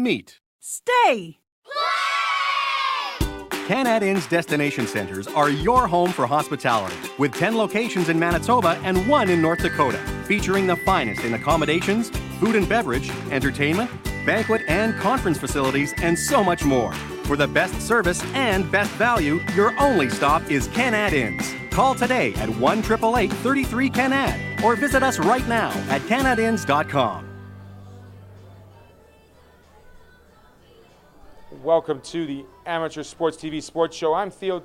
Meet. Stay. Canad Inn's destination centers are your home for hospitality, with 10 locations in Manitoba and 1 in North Dakota, featuring the finest in accommodations, food and beverage, entertainment, banquet and conference facilities, and so much more. For the best service and best value, your only stop is Canad Inns. Call today at 1-888-33-CANAD or visit us right now at canadinns.com. Welcome to the Amateur Sports TV Sports Show. I'm Theo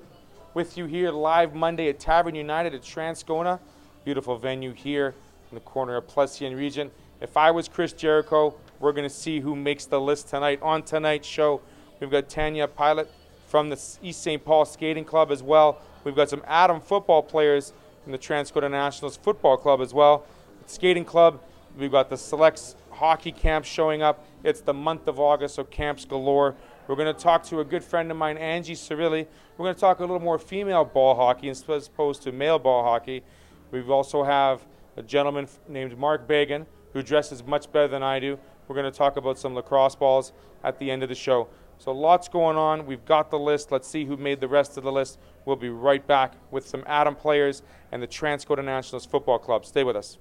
with you here live Monday at Tavern United at Transcona. Beautiful venue here in the corner of Plessis and Regent. If I was Chris Jericho, we're going to see who makes the list tonight. On tonight's show, we've got Tanya Pilot from the East St. Paul Skating Club as well. We've got some Adam football players from the Transcona Nationals Football Club as well. Skating Club, we've got the Selects hockey camp showing up. It's the month of August, so camps galore. We're going to talk to a good friend of mine, Angie Cirilli. We're going to talk a little more female ball hockey as opposed to male ball hockey. We also have a gentleman named Mark Bagan who dresses much better than I do. We're going to talk about some lacrosse balls at the end of the show. So lots going on. We've got the list. Let's see who made the rest of the list. We'll be right back with some Adam players and the Transcona Nationals Football Club. Stay with us.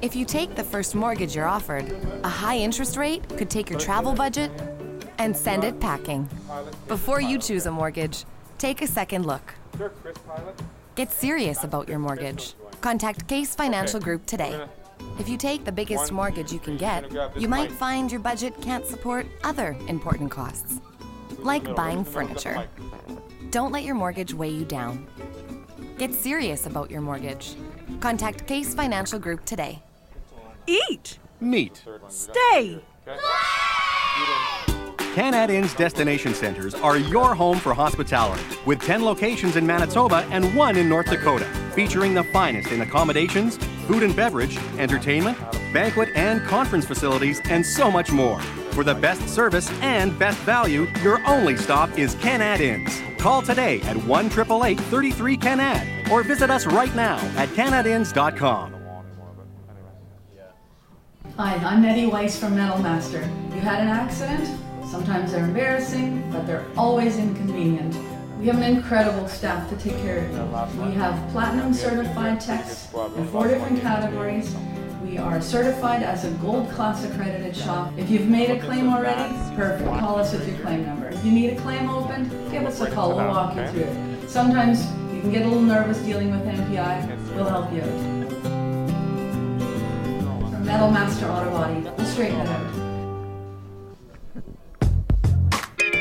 If you take the first mortgage you're offered, a high interest rate could take your travel budget and send it packing. Before you choose a mortgage, take a second look. Get serious about your mortgage. Contact Case Financial Group today. If you take the biggest mortgage you can get, you might find your budget can't support other important costs, like buying furniture. Don't let your mortgage weigh you down. Get serious about your mortgage. Contact Case Financial Group today. Eat. Meet. Stay. Canad Inn's destination centers are your home for hospitality, with 10 locations in Manitoba and 1 in North Dakota, featuring the finest in accommodations, food and beverage, entertainment, banquet and conference facilities, and so much more. For the best service and best value, your only stop is Canad Inns. Call today at 1-888-33-CANAD or visit us right now at canadinns.com. Hi, I'm Nettie Weiss from Metal Master. You had an accident? Sometimes they're embarrassing, but they're always inconvenient. We have an incredible staff to take care of you. We have platinum certified techs in 4 different categories. We are certified as a gold class accredited shop. If you've made a claim already, perfect. Call us with your claim number. If you need a claim opened, give us a call. We'll walk you through it. Sometimes you can get a little nervous dealing with MPI. We'll help you out. From Metal Master Auto Body, we'll straighten it out.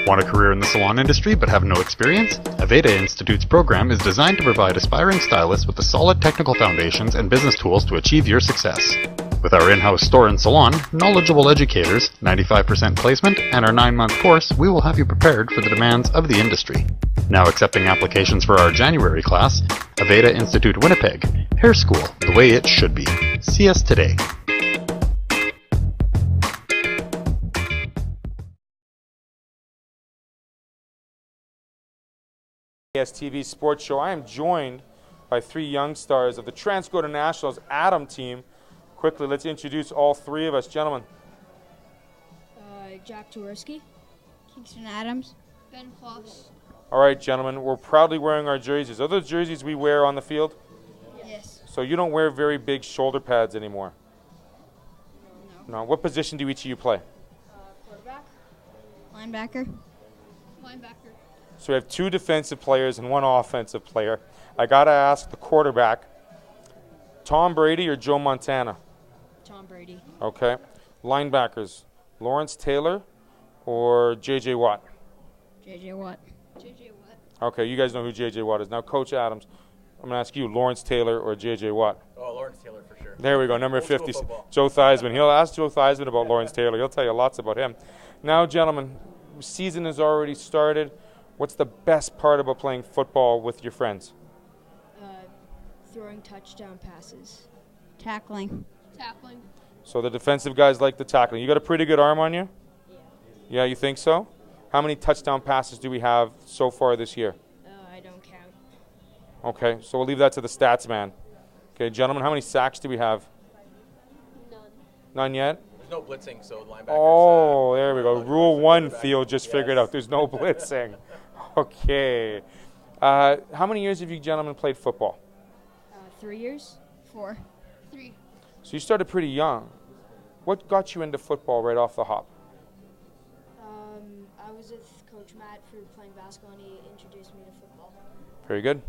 Want a career in the salon industry but have no experience? Aveda Institute's program is designed to provide aspiring stylists with the solid technical foundations and business tools to achieve your success. With our in-house store and salon, knowledgeable educators, 95% placement, and our 9-month course, we will have you prepared for the demands of the industry. Now accepting applications for our January class, Aveda Institute Winnipeg, Hair School, the way it should be. See us today. ASTV Sports Show. I am joined by 3 young stars of the Transcona Nationals Adam team. Quickly, let's introduce all 3 of us. Gentlemen. Jack Jaworski. Kingston Adams. Ben Kloss. All right, gentlemen. We're proudly wearing our jerseys. Are those jerseys we wear on the field? Yes. So you don't wear very big shoulder pads anymore? No. No. What position do each of you play? Quarterback. Linebacker. Linebacker. So we have 2 defensive players and 1 offensive player. I got to ask the quarterback, Tom Brady or Joe Montana? Tom Brady. Okay. Linebackers, Lawrence Taylor or J.J. Watt? J.J. Watt. J.J. Watt. Okay, you guys know who J.J. Watt is. Now, Coach Adams, I'm going to ask you, Lawrence Taylor or J.J. Watt? Oh, Lawrence Taylor for sure. There we go, number 50, Joe Theismann. He'll ask Joe Theismann about Lawrence Taylor. He'll tell you lots about him. Now, gentlemen, season has already started. What's the best part about playing football with your friends? Throwing touchdown passes. Tackling. Tackling. So the defensive guys like the tackling. You got a pretty good arm on you? Yeah. Yeah, you think so? How many touchdown passes do we have so far this year? I don't count. Okay, so we'll leave that to the stats man. Okay, gentlemen, how many sacks do we have? None. None yet? no blitzing, so linebackers. Oh, there we go. Rule 1, Theo just figured out. There's no blitzing. Okay. How many years have you gentlemen played football? 3 years. 4. 3. So you started pretty young. What got you into football right off the hop? I was with Coach Matt for playing basketball, and he introduced me to football. Very good.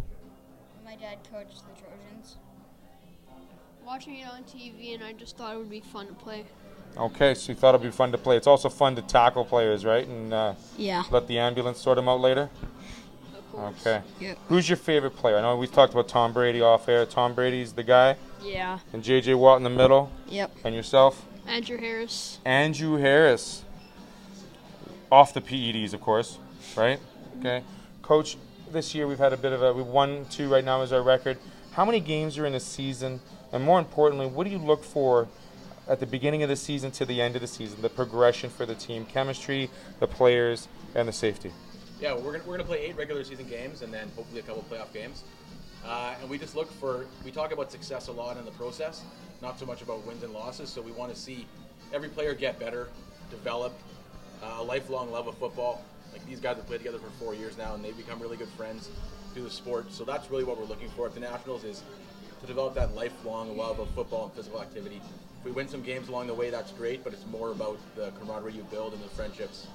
My dad coached the Trojans. Watching it on TV, and I just thought it would be fun to play. Okay, so you thought it'd be fun to play. It's also fun to tackle players, right? And Yeah. let the ambulance sort them out later? Of course. Okay. Yep. Who's your favorite player? I know we've talked about Tom Brady off air. Tom Brady's the guy. Yeah. And J.J. Watt in the middle. Yep. And yourself? Andrew Harris. Andrew Harris. Off the PEDs, of course, right? Okay. Coach, this year we've had a bit of we've won 2 right now is our record. How many games are in a season? And more importantly, what do you look for at the beginning of the season to the end of the season? The progression for the team, chemistry, the players, and the safety. Yeah, we're gonna play 8 regular season games and then hopefully a couple playoff games. And we just look for, we talk about success a lot in the process, not so much about wins and losses. So we want to see every player get better, develop a lifelong love of football. Like these guys have played together for 4 years now, and they've become really good friends through the sport. So that's really what we're looking for at the Nationals, is to develop that lifelong love of football and physical activity. If we win some games along the way, that's great, but it's more about the camaraderie you build and the friendships.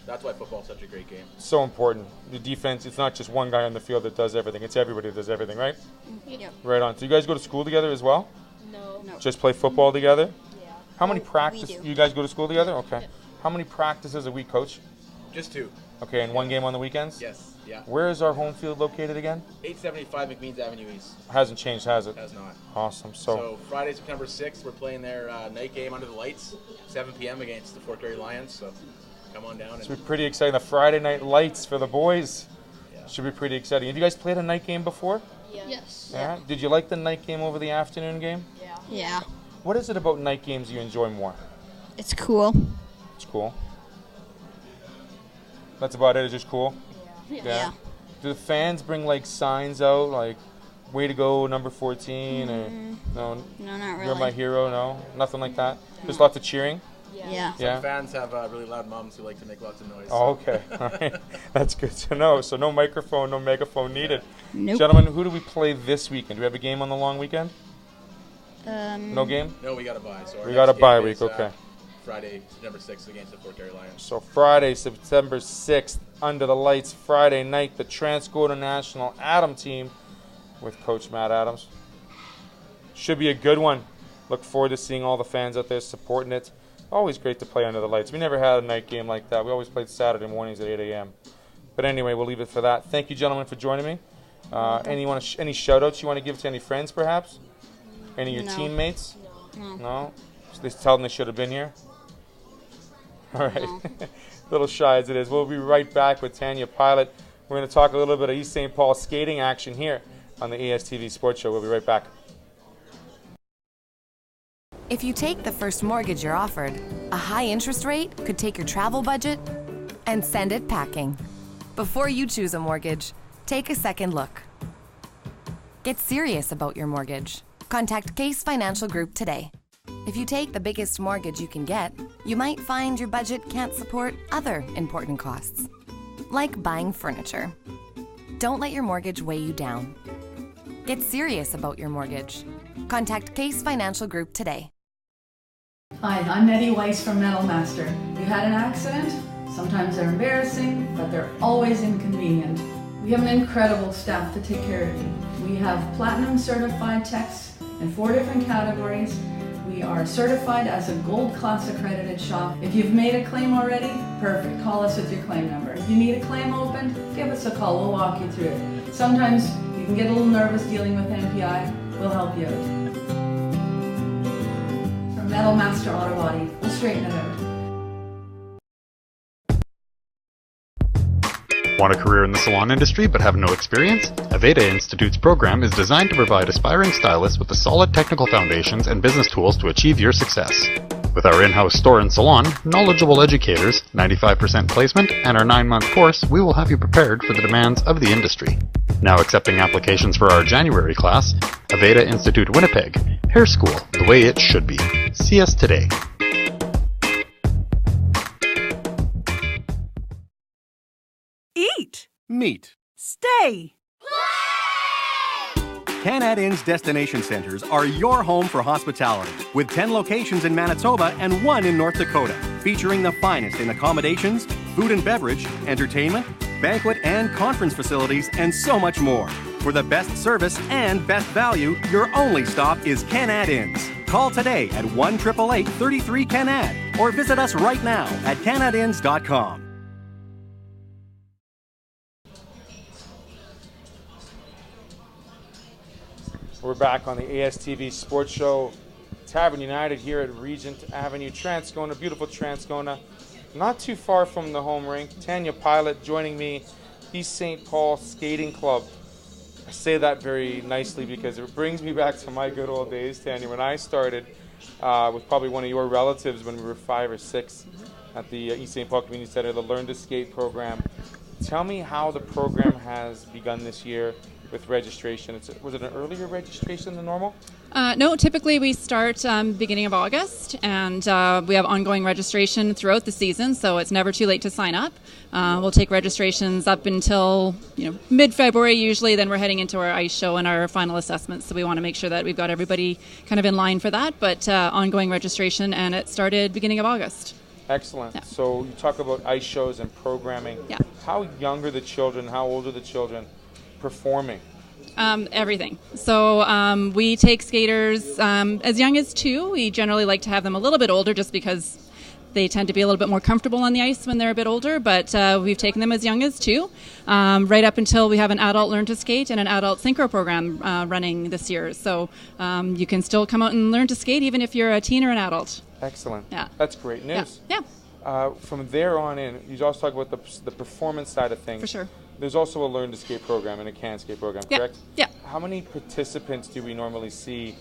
That's why football's such a great game. So important. The defense, it's not just one guy on the field that does everything. It's everybody that does everything, right? Yep. Right on. So you guys go to school together as well? No. Just play football together? Yeah. How many We practices? do. You guys go to school together? Okay. How many practices a week, Coach? Just 2. Okay, and 1 game on the weekends? Yes. Yeah. Where is our home field located again? 875 McMeans Avenue East. Hasn't changed, has it? Has not. Awesome. So Friday, September 6th, we're playing their night game under the lights, 7 p.m. against the Fort Garry Lions. So come on down. Should be pretty exciting. The Friday night lights for the boys. Should be pretty exciting. Have you guys played a night game before? Yeah. Yes. Yeah. Did you like the night game over the afternoon game? Yeah. What is it about night games you enjoy more? It's cool. It's cool. That's about it. It's just cool. Yeah. Do the fans bring like signs out, like "Way to go, number 14," or no? No, not really. You're my hero. No, nothing like that. Just lots of cheering. Yeah. Yeah. Fans have really loud moms who like to make lots of noise. Oh, okay. All right. That's good to know. So no microphone, no megaphone needed. Nope. Gentlemen, who do we play this weekend? Do we have a game on the long weekend? No game? No, we got a bye. So our We got next a bye game week, is, okay. Friday, September 6th against the Fort Garry Lions. So Friday, September 6th, under the lights, Friday night, the Transcoda National Adam team with Coach Matt Adams. Should be a good one. Look forward to seeing all the fans out there supporting it. Always great to play under the lights. We never had a night game like that. We always played Saturday mornings at 8 a.m. But anyway, we'll leave it for that. Thank you, gentlemen, for joining me. Any shout-outs you want to give to any friends, perhaps? Any of your teammates? No? So they tell them they should have been here? All right. A little shy as it is. We'll be right back with Tanya Pilot. We're going to talk a little bit of East St. Paul skating action here on the ASTV Sports Show. We'll be right back. If you take the first mortgage you're offered, a high interest rate could take your travel budget and send it packing. Before you choose a mortgage, take a second look. Get serious about your mortgage. Contact Case Financial Group today. If you take the biggest mortgage you can get, you might find your budget can't support other important costs, like buying furniture. Don't let your mortgage weigh you down. Get serious about your mortgage. Contact Case Financial Group today. Hi, I'm Nettie Weiss from Metal Master. You had an accident? Sometimes they're embarrassing, but they're always inconvenient. We have an incredible staff to take care of you. We have platinum certified techs in 4 different categories. We are certified as a gold class accredited shop. If you've made a claim already, perfect. Call us with your claim number. If you need a claim opened, give us a call. We'll walk you through it. Sometimes you can get a little nervous dealing with NPI. We'll help you out. From Metal Master Auto Body, we'll straighten it out. Want a career in the salon industry but have no experience? Aveda Institute's program is designed to provide aspiring stylists with the solid technical foundations and business tools to achieve your success. With our in-house store and salon, knowledgeable educators, 95% placement, and our 9-month course, we will have you prepared for the demands of the industry. Now accepting applications for our January class, Aveda Institute Winnipeg, Hair School, the way it should be. See us today. meet. Stay. Canad Inn's destination centers are your home for hospitality, with 10 locations in Manitoba and 1 in North Dakota, featuring the finest in accommodations, food and beverage, entertainment, banquet and conference facilities, and so much more. For the best service and best value, your only stop is Canad Inns. Call today at 1-888-33-CANAD or visit us right now at canadinns.com. We're back on the ASTV Sports Show. Tavern United here at Regent Avenue, Transcona, beautiful Transcona. Not too far from the home rink. Tanya Pilot joining me, East St. Paul Skating Club. I say that very nicely because it brings me back to my good old days, Tanya, when I started with probably one of your relatives when we were 5 or 6 at the East St. Paul Community Center, the Learn to Skate program. Tell me how the program has begun this year with registration. Was it an earlier registration than normal? No, typically we start beginning of August, and we have ongoing registration throughout the season, so it's never too late to sign up. We'll take registrations up until mid-February usually, then we're heading into our ice show and our final assessments, so we want to make sure that we've got everybody kind of in line for that, but ongoing registration, and it started beginning of August. Excellent. Yeah. So you talk about ice shows and programming. Yeah. How young are the children, how old are the children performing? Everything. So we take skaters as young as 2. We generally like to have them a little bit older just because they tend to be a little bit more comfortable on the ice when they're a bit older, but we've taken them as young as 2, right up until we have an adult Learn to Skate and an adult Synchro program running this year. So you can still come out and learn to skate even if you're a teen or an adult. Excellent. Yeah. That's great news. Yeah. From there on in, you also talk about the performance side of things. For sure. There's also a Learn to Skate program and a Can Skate program, correct? Yeah. How many participants do we normally see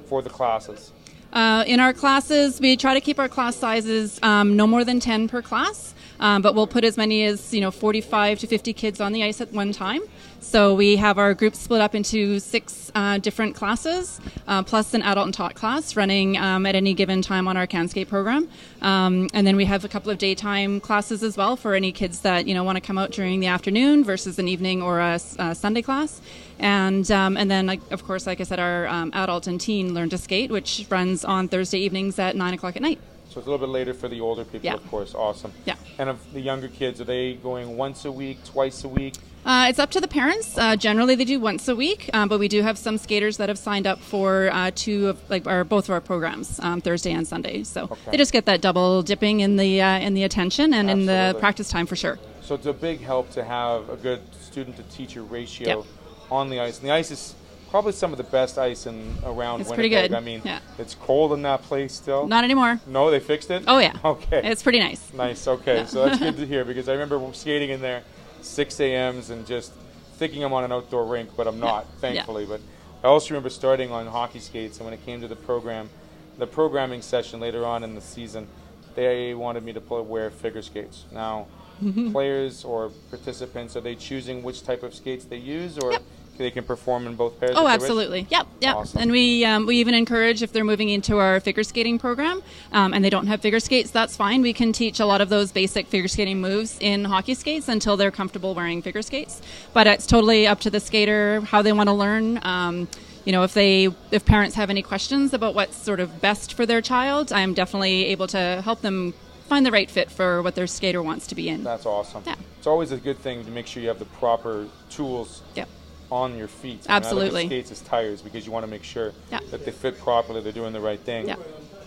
for the classes? In our classes, we try to keep our class sizes no more than 10 per class, but we'll put as many as 45 to 50 kids on the ice at one time. So we have our groups split up into 6 different classes, plus an adult and tot class running at any given time on our Can Skate program. And then we have a couple of daytime classes as well for any kids that want to come out during the afternoon versus an evening or a Sunday class. And then, of course, like I said, our adult and teen Learn to Skate, which runs on Thursday evenings at 9 o'clock at night. So it's a little bit later for the older people, of course. Awesome. Yeah. And of the younger kids, are they going once a week, twice a week? It's up to the parents. Generally, they do once a week, but we do have some skaters that have signed up for both of our programs, Thursday and Sunday. So they just get that double dipping in the attention and in the practice time for sure. So it's a big help to have a good student-to-teacher ratio on the ice. And the ice is probably some of the best ice around Winnipeg. Pretty good. I mean, it's cold in that place still. Not anymore. No, they fixed it? Oh, yeah. Okay. It's pretty nice. Nice, okay. Yeah. So that's good to hear because I remember skating in there 6 a.m.s and just thinking I'm on an outdoor rink, but I'm not, thankfully. But I also remember starting on hockey skates, and when it came to the programming session later on in the season, they wanted me to wear figure skates. Now, players or participants, are they choosing which type of skates they use, or they can perform in both pairs? Oh, absolutely. Yep. Awesome. And we even encourage if they're moving into our figure skating program and they don't have figure skates, that's fine. We can teach a lot of those basic figure skating moves in hockey skates until they're comfortable wearing figure skates. But it's totally up to the skater how they want to learn. If parents have any questions about what's sort of best for their child, I'm definitely able to help them find the right fit for what their skater wants to be in. That's awesome. Yeah. It's always a good thing to make sure you have the proper tools on your feet. Absolutely. I look at skates as tires because you want to make sure that they fit properly, they're doing the right thing. Yeah.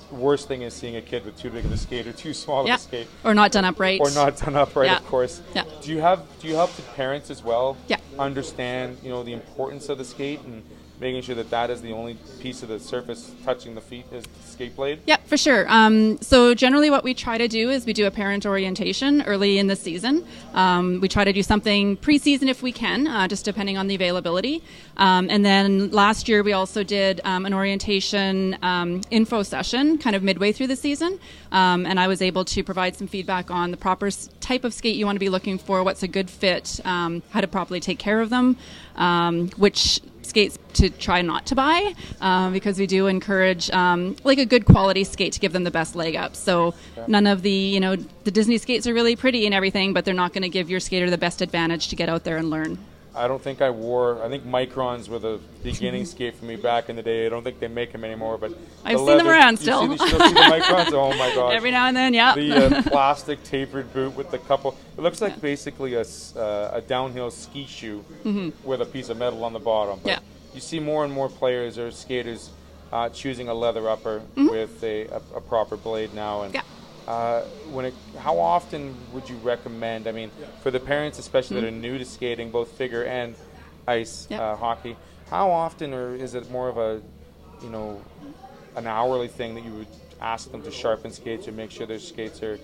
The worst thing is seeing a kid with too big of a skate or too small of a skate. Or not done upright. Of course. Yeah. Do you help the parents as well understand, the importance of the skate and making sure that is the only piece of the surface touching the feet is the skate blade? Yeah, for sure. So generally what we try to do is we do a parent orientation early in the season. We try to do something pre-season if we can, just depending on the availability. And then last year we also did an orientation info session kind of midway through the season. And I was able to provide some feedback on the proper type of skate you want to be looking for, what's a good fit, how to properly take care of them, which skates to try not to buy, because we do encourage like a good quality skate to give them the best leg up. So none of the the Disney skates are really pretty and everything, but they're not going to give your skater the best advantage to get out there and learn. I think Microns were the beginning skate for me back in the day. I don't think they make them anymore, but I've seen them around still. You still see the Microns? Oh my gosh. Every now and then, yeah. The plastic tapered boot with the couple. It looks like basically a downhill ski shoe with a piece of metal on the bottom. But you see more and more players or skaters choosing a leather upper with a proper blade now. And how often would you recommend, I mean, for the parents especially that are new to skating, both figure and ice hockey, how often, or is it more of a, an hourly thing that you would ask them to sharpen skates and make sure their skates are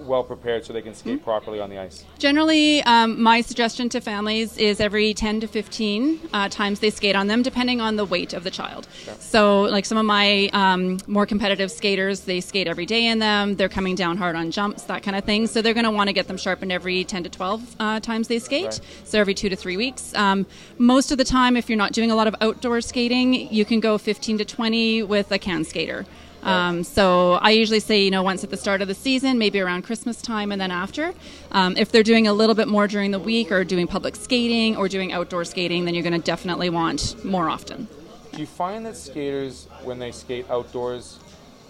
well prepared so they can skate properly on the ice? Generally, my suggestion to families is every 10 to 15 times they skate on them, depending on the weight of the child. Okay. So like some of my more competitive skaters, they skate every day in them. They're coming down hard on jumps, that kind of thing. So they're going to want to get them sharpened every 10 to 12 times they skate. Right. So every 2 to 3 weeks. Most of the time, if you're not doing a lot of outdoor skating, you can go 15 to 20 with a can skater. So I usually say, once at the start of the season, maybe around Christmas time, and then after. If they're doing a little bit more during the week or doing public skating or doing outdoor skating, then you're going to definitely want more often. Do you find that skaters, when they skate outdoors,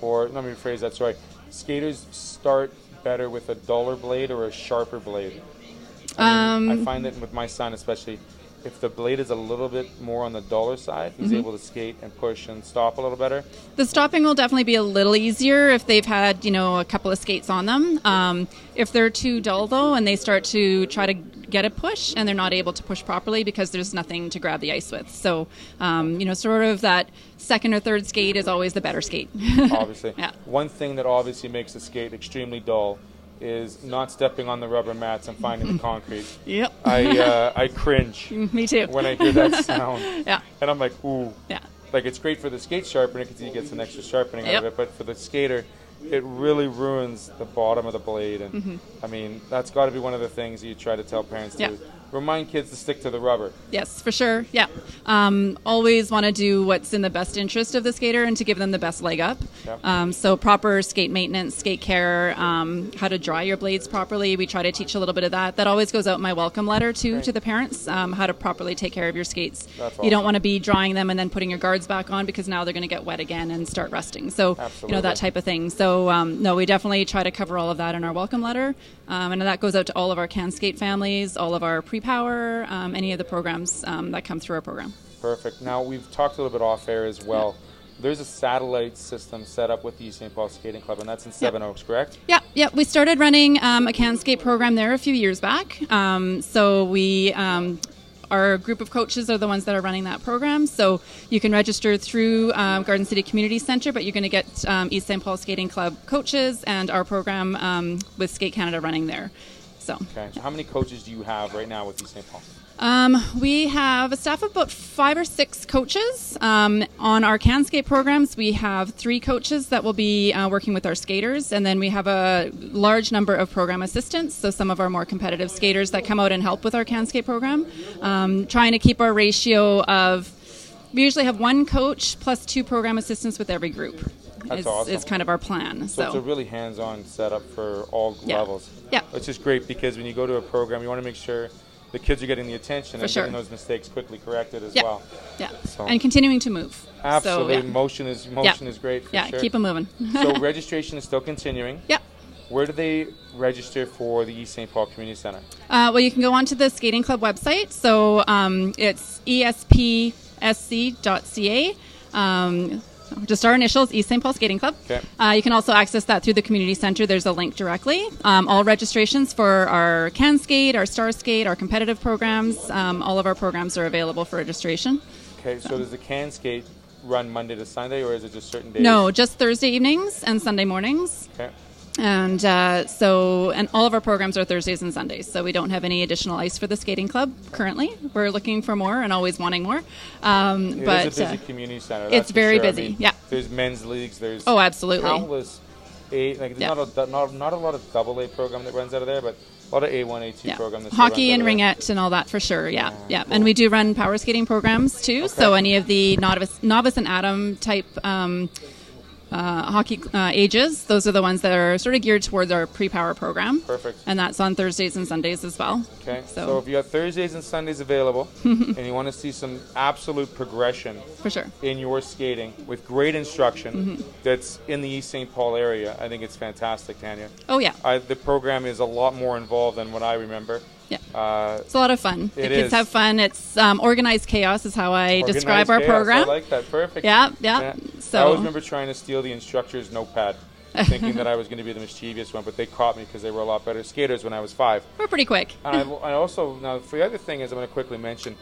or let me rephrase that, sorry, skaters start better with a duller blade or a sharper blade? I find that with my son especially, if the blade is a little bit more on the duller side, he's able to skate and push and stop a little better. The stopping will definitely be a little easier if they've had, a couple of skates on them. If they're too dull, though, and they start to try to get a push and they're not able to push properly because there's nothing to grab the ice with. So, sort of that second or third skate is always the better skate. Obviously. Yeah. One thing that obviously makes the skate extremely dull is not stepping on the rubber mats and finding the concrete. Yep. I cringe. Me too. When I hear that sound. Yeah. And I'm like, ooh. Yeah. Like, it's great for the skate sharpener because you get some extra sharpening out of it, but for the skater, it really ruins the bottom of the blade. And I mean, that's got to be one of the things you try to tell parents to remind kids to stick to the rubber. Yes, for sure. Yeah. Always want to do what's in the best interest of the skater and to give them the best leg up. Yep. So proper skate maintenance, skate care, how to dry your blades properly. We try to teach a little bit of that. That always goes out in my welcome letter too to the parents, how to properly take care of your skates. That's awesome. You don't want to be drying them and then putting your guards back on because now they're going to get wet again and start rusting. So, that type of thing. So, no, we definitely try to cover all of that in our welcome letter. And that goes out to all of our Can Skate families, all of our pre-power, any of the programs that come through our program. Perfect. Now, we've talked a little bit off air as well. There's a satellite system set up with the East St. Paul Skating Club, and that's in Seven Oaks, correct? Yeah. We started running a Can Skate program there a few years back. So we... Our group of coaches are the ones that are running that program. So you can register through Garden City Community Center, but you're going to get East St. Paul Skating Club coaches and our program with Skate Canada running there. So how many coaches do you have right now with East St. Paul? We have a staff of about 5 or 6 coaches. On our Can Skate programs, we have 3 coaches that will be working with our skaters, and then we have a large number of program assistants, so some of our more competitive skaters that come out and help with our Can Skate program. Trying to keep our ratio of, we usually have 1 coach plus 2 program assistants with every group. That's awesome. It's kind of our plan. So it's a really hands-on setup for all levels. Yeah. Which is great because when you go to a program, you want to make sure the kids are getting the attention and getting those mistakes quickly corrected as well. Yeah, so. And continuing to move. Absolutely. So, Motion is great for sure. Keep them moving. So registration is still continuing. Yeah. Where do they register for the East St. Paul Community Center? Well, you can go onto the Skating Club website. So it's espsc.ca. Just our initials, East St. Paul Skating Club. Okay. You can also access that through the community center. There's a link directly. All registrations for our Can Skate, our Star Skate, our competitive programs, all of our programs are available for registration. Okay, so does the Can Skate run Monday to Sunday, or is it just certain days? No, just Thursday evenings and Sunday mornings. Okay. And and all of our programs are Thursdays and Sundays, so we don't have any additional ice for the skating club currently. We're looking for more and always wanting more. But it's a busy community center. It's very busy. I mean, yeah. There's men's leagues. There's absolutely countless. There's not a lot of AA program that runs out of there, but A lot of A1, A2 programs. Hockey and ringette and all that for sure. Yeah. Cool. And we do run power skating programs too. Okay. So any of the novice and atom type hockey ages, those are the ones that are sort of geared towards our pre-power program. Perfect. And that's on Thursdays and Sundays as well. Okay. So if you have Thursdays and Sundays available and you want to see some absolute progression for sure in your skating with great instruction that's in the East St. Paul area, I think it's fantastic, Tanya. Oh, yeah. The program is a lot more involved than what I remember. Yeah, it's a lot of fun. The kids have fun. It's organized chaos is how I describe our program. I like that. Perfect. Yeah. So I always remember trying to steal the instructor's notepad, thinking that I was going to be the mischievous one, but they caught me because they were a lot better skaters when I was 5. We're pretty quick. And I also, now for the other thing is I'm going to quickly mention,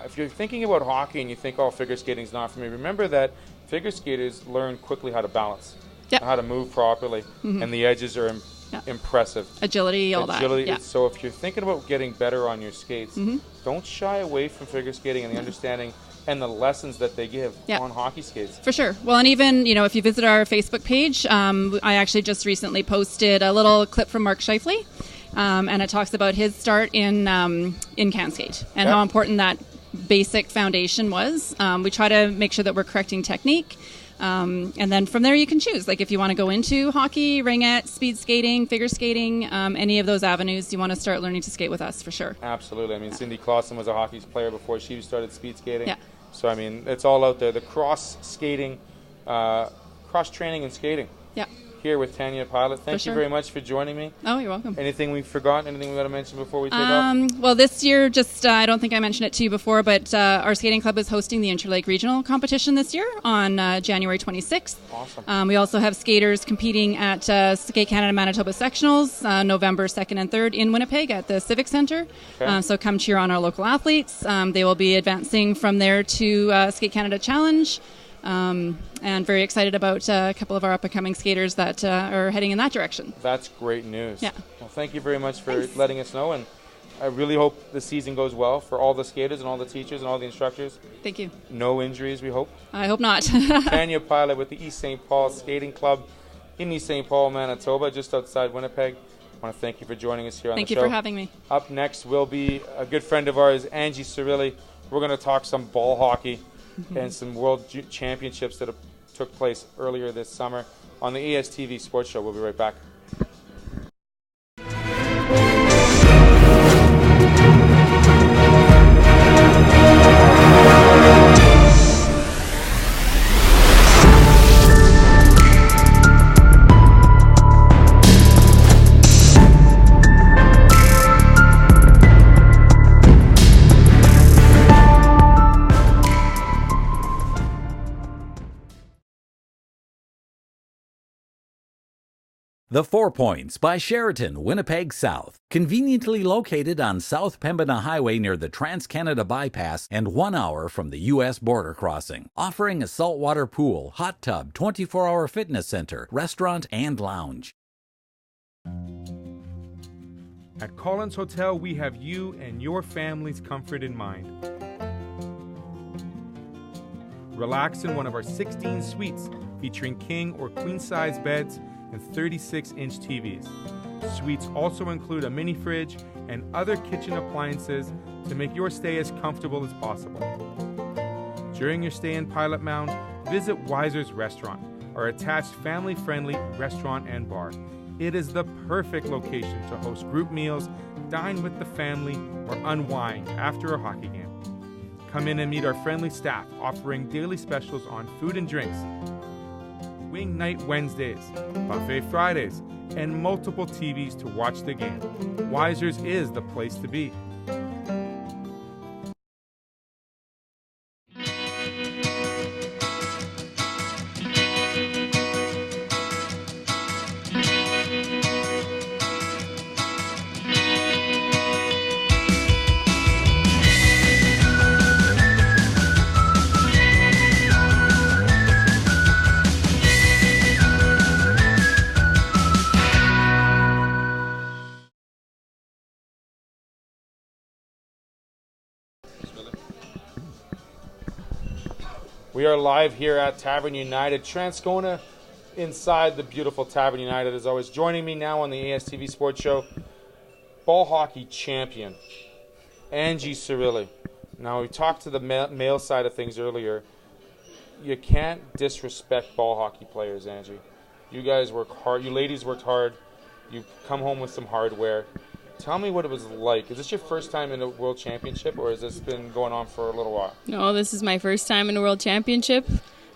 if you're thinking about hockey and you think, oh, figure skating's not for me, remember that figure skaters learn quickly how to balance, how to move properly, and the edges are impressive. Agility, all that. Yeah. So if you're thinking about getting better on your skates, don't shy away from figure skating and the understanding and the lessons that they give on hockey skates. For sure. Well, and even, if you visit our Facebook page, I actually just recently posted a little clip from Mark Scheifele, and it talks about his start in can skate and how important that basic foundation was. We try to make sure that we're correcting technique. And then from there you can choose. Like if you want to go into hockey, ringette, speed skating, figure skating, any of those avenues, you want to start learning to skate with us for sure. Absolutely. I mean, Cindy Clausen was a hockey player before she started speed skating. Yeah. So, I mean, it's all out there. The cross skating, cross training and skating. Yeah. Here with Tanya Pilot. Thank you very much for joining me. Oh, you're welcome. Anything we've forgotten? Anything we got to mention before we take off? Well, this year, I don't think I mentioned it to you before, but our skating club is hosting the Interlake Regional competition this year on January 26th. Awesome. We also have skaters competing at Skate Canada Manitoba Sectionals November 2nd and 3rd in Winnipeg at the Civic Centre. Okay. So come cheer on our local athletes. They will be advancing from there to Skate Canada Challenge. And very excited about a couple of our up-and-coming skaters that are heading in that direction. That's great news. Yeah. Well, thank you very much for letting us know, and I really hope the season goes well for all the skaters and all the teachers and all the instructors. Thank you. No injuries, we hope. I hope not. Tanya Pilot with the East St. Paul Skating Club in East St. Paul, Manitoba, just outside Winnipeg. I want to thank you for joining us here on the show. Thank you for having me. Up next will be a good friend of ours, Angie Cirilli. We're going to talk some ball hockey and some world championships that took place earlier this summer on the ASTV Sports Show. We'll be right back. The 4 Points by Sheraton, Winnipeg South. Conveniently located on South Pembina Highway near the Trans-Canada Bypass and 1 hour from the U.S. border crossing. Offering a saltwater pool, hot tub, 24-hour fitness center, restaurant, and lounge. At Collins Hotel, we have you and your family's comfort in mind. Relax in one of our 16 suites featuring king or queen-size beds and 36-inch TVs. Suites also include a mini fridge and other kitchen appliances to make your stay as comfortable as possible. During your stay in Pilot Mound, visit Weiser's Restaurant, our attached family-friendly restaurant and bar. It is the perfect location to host group meals, dine with the family, or unwind after a hockey game. Come in and meet our friendly staff offering daily specials on food and drinks, Wing Night Wednesdays, Buffet Fridays, and multiple TVs to watch the game. Weiser's is the place to be. We are live here at Tavern United, Transcona, inside the beautiful Tavern United. As always, joining me now on the ASTV Sports Show, ball hockey champion, Angie Cirilli. Now, we talked to the male side of things earlier. You can't disrespect ball hockey players, Angie. You guys work hard. You ladies worked hard. You come home with some hardware. Tell me what it was like. Is this your first time in a World Championship, or has this been going on for a little while? No, this is my first time in a World Championship.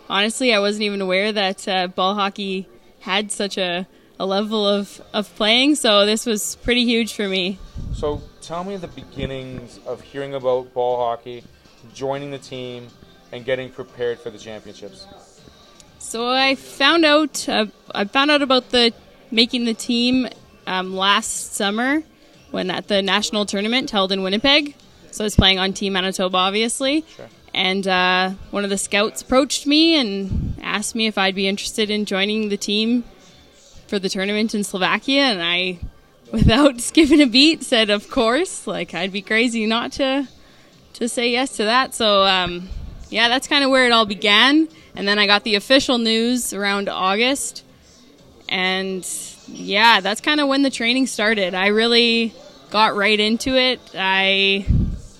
Honestly, I wasn't even aware that ball hockey had such a level of playing, so this was pretty huge for me. So tell me the beginnings of hearing about ball hockey, joining the team, and getting prepared for the championships. So I found out about making the team last summer when at the national tournament held in Winnipeg. So I was playing on Team Manitoba, obviously. Sure. And one of the scouts approached me and asked me if I'd be interested in joining the team for the tournament in Slovakia. And I, without skipping a beat, said, of course. Like, I'd be crazy not to say yes to that. So, yeah, that's kind of where it all began. And then I got the official news around August. And, yeah, that's kind of when the training started. I really got right into it. I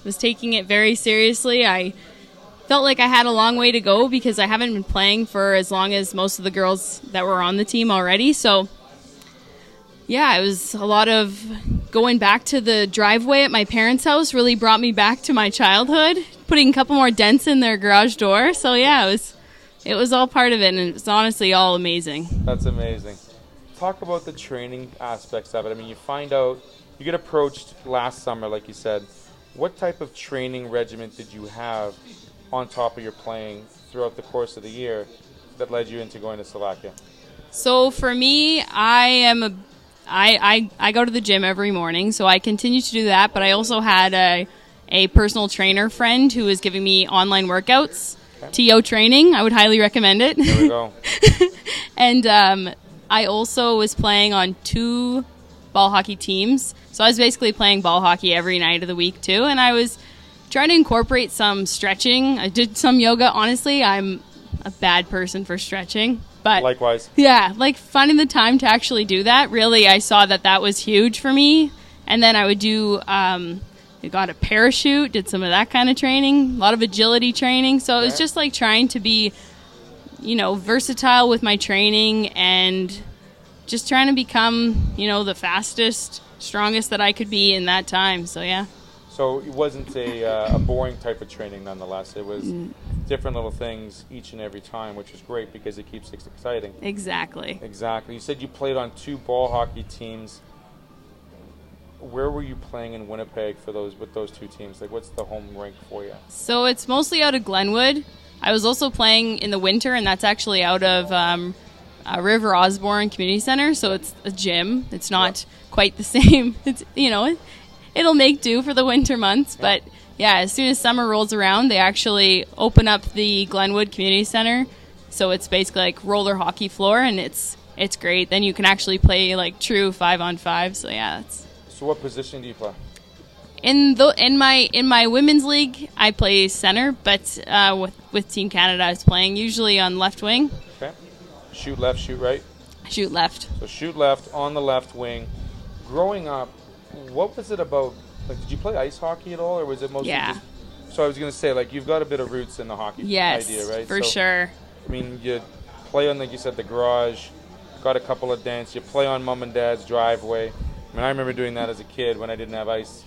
was taking it very seriously. I felt like I had a long way to go because I haven't been playing for as long as most of the girls that were on the team already. So, yeah, it was a lot of going back to the driveway at my parents' house really brought me back to my childhood, putting a couple more dents in their garage door. So, yeah, it was all part of it, and it was honestly all amazing. That's amazing. Talk about the training aspects of it. I mean, you get approached last summer, like you said. What type of training regimen did you have on top of your playing throughout the course of the year that led you into going to Slovakia? So for me, I go to the gym every morning, so I continue to do that, but I also had a personal trainer friend who was giving me online workouts, okay. TO training. I would highly recommend it. There we go. And I also was playing on 2 ball hockey teams, so I was basically playing ball hockey every night of the week too, and I was trying to incorporate some stretching. I did some yoga. Honestly, I'm a bad person for stretching. But likewise. Yeah, like finding the time to actually do that, really, I saw that was huge for me. And then I would do, I got a parachute, did some of that kind of training, a lot of agility training. So it was just like trying to be, versatile with my training and just trying to become, the fastest, strongest that I could be in that time. So, yeah. So it wasn't a boring type of training nonetheless. It was different little things each and every time, which is great because it keeps it exciting. Exactly. You said you played on 2 ball hockey teams. Where were you playing in Winnipeg with those 2 teams? Like, what's the home rink for you? So it's mostly out of Glenwood. I was also playing in the winter, and that's actually out of River Osborne Community Center. So it's a gym. It's not quite the same. It's it'll make do for the winter months, but yeah, as soon as summer rolls around, they actually open up the Glenwood Community Center. So it's basically like roller hockey floor, and it's great. Then you can actually play like true 5-on-5. So yeah, So what position do you play? In my women's league, I play center, but with Team Canada, I was playing usually on left wing. Okay. Shoot left, shoot right. Shoot left. So shoot left on the left wing. Growing up, what was it about? Like, did you play ice hockey at all, or was it mostly just... So I was going to say, like, you've got a bit of roots in the hockey idea, right? For sure. I mean, you play on, like you said, the garage, got a couple of dents, you play on mom and dad's driveway. I mean, I remember doing that as a kid when I didn't have ice,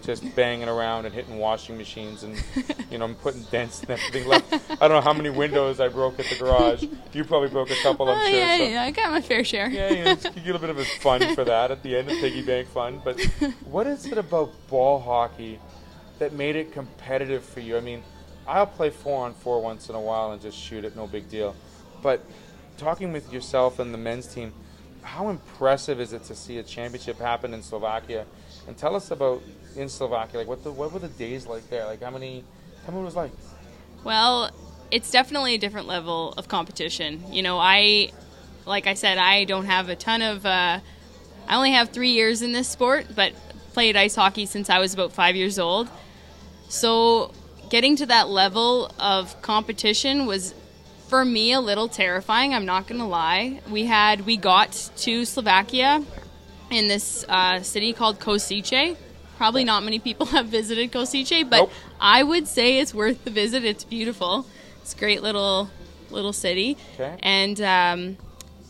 just banging around and hitting washing machines and, putting dents and everything left. I don't know how many windows I broke at the garage. You probably broke a couple, I'm sure. Yeah, I got my fair share. Yeah, you get a little bit of fun for that at the end, of piggy bank fun. But what is it about ball hockey that made it competitive for you? I mean, I'll play 4-on-4 once in a while and just shoot it, no big deal. But talking with yourself and the men's team, how impressive is it to see a championship happen in Slovakia? And tell us about in Slovakia, like what were the days like there? Like tell me what it was like. Well, it's definitely a different level of competition. Like I said, I don't have a ton of. I only have 3 years in this sport, but played ice hockey since I was about 5 years old. So getting to that level of competition was, for me, a little terrifying. I'm not going to lie. We got to Slovakia in this city called Kosice. Probably not many people have visited Kosice, but Nope. I would say it's worth the visit. It's beautiful. It's a great little city. Okay. And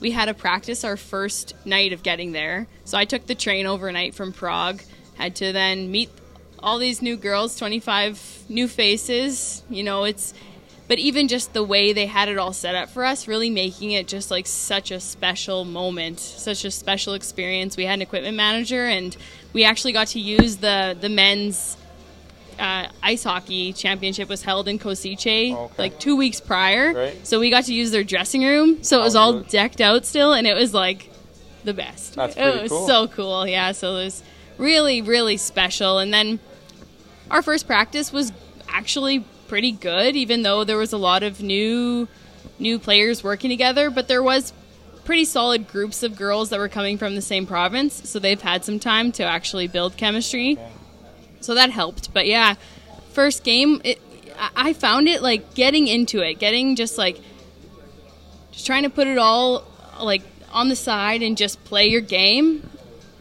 we had to practice our first night of getting there. So I took the train overnight from Prague, had to then meet all these new girls, 25 new faces. But even just the way they had it all set up for us, really making it just like such a special moment, such a special experience. We had an equipment manager, and we actually got to use the men's ice hockey championship was held in Kosice like 2 weeks prior. Right. So we got to use their dressing room. So it was all decked out still, and it was like the best. That's pretty It was cool. so cool, yeah. So it was really, really special. And then our first practice was actually pretty good, even though there was a lot of new players working together, but there was pretty solid groups of girls that were coming from the same province, so they've had some time to actually build chemistry. So that helped. But yeah, first game, I found it like getting into it, just trying to put it all like on the side and just play your game.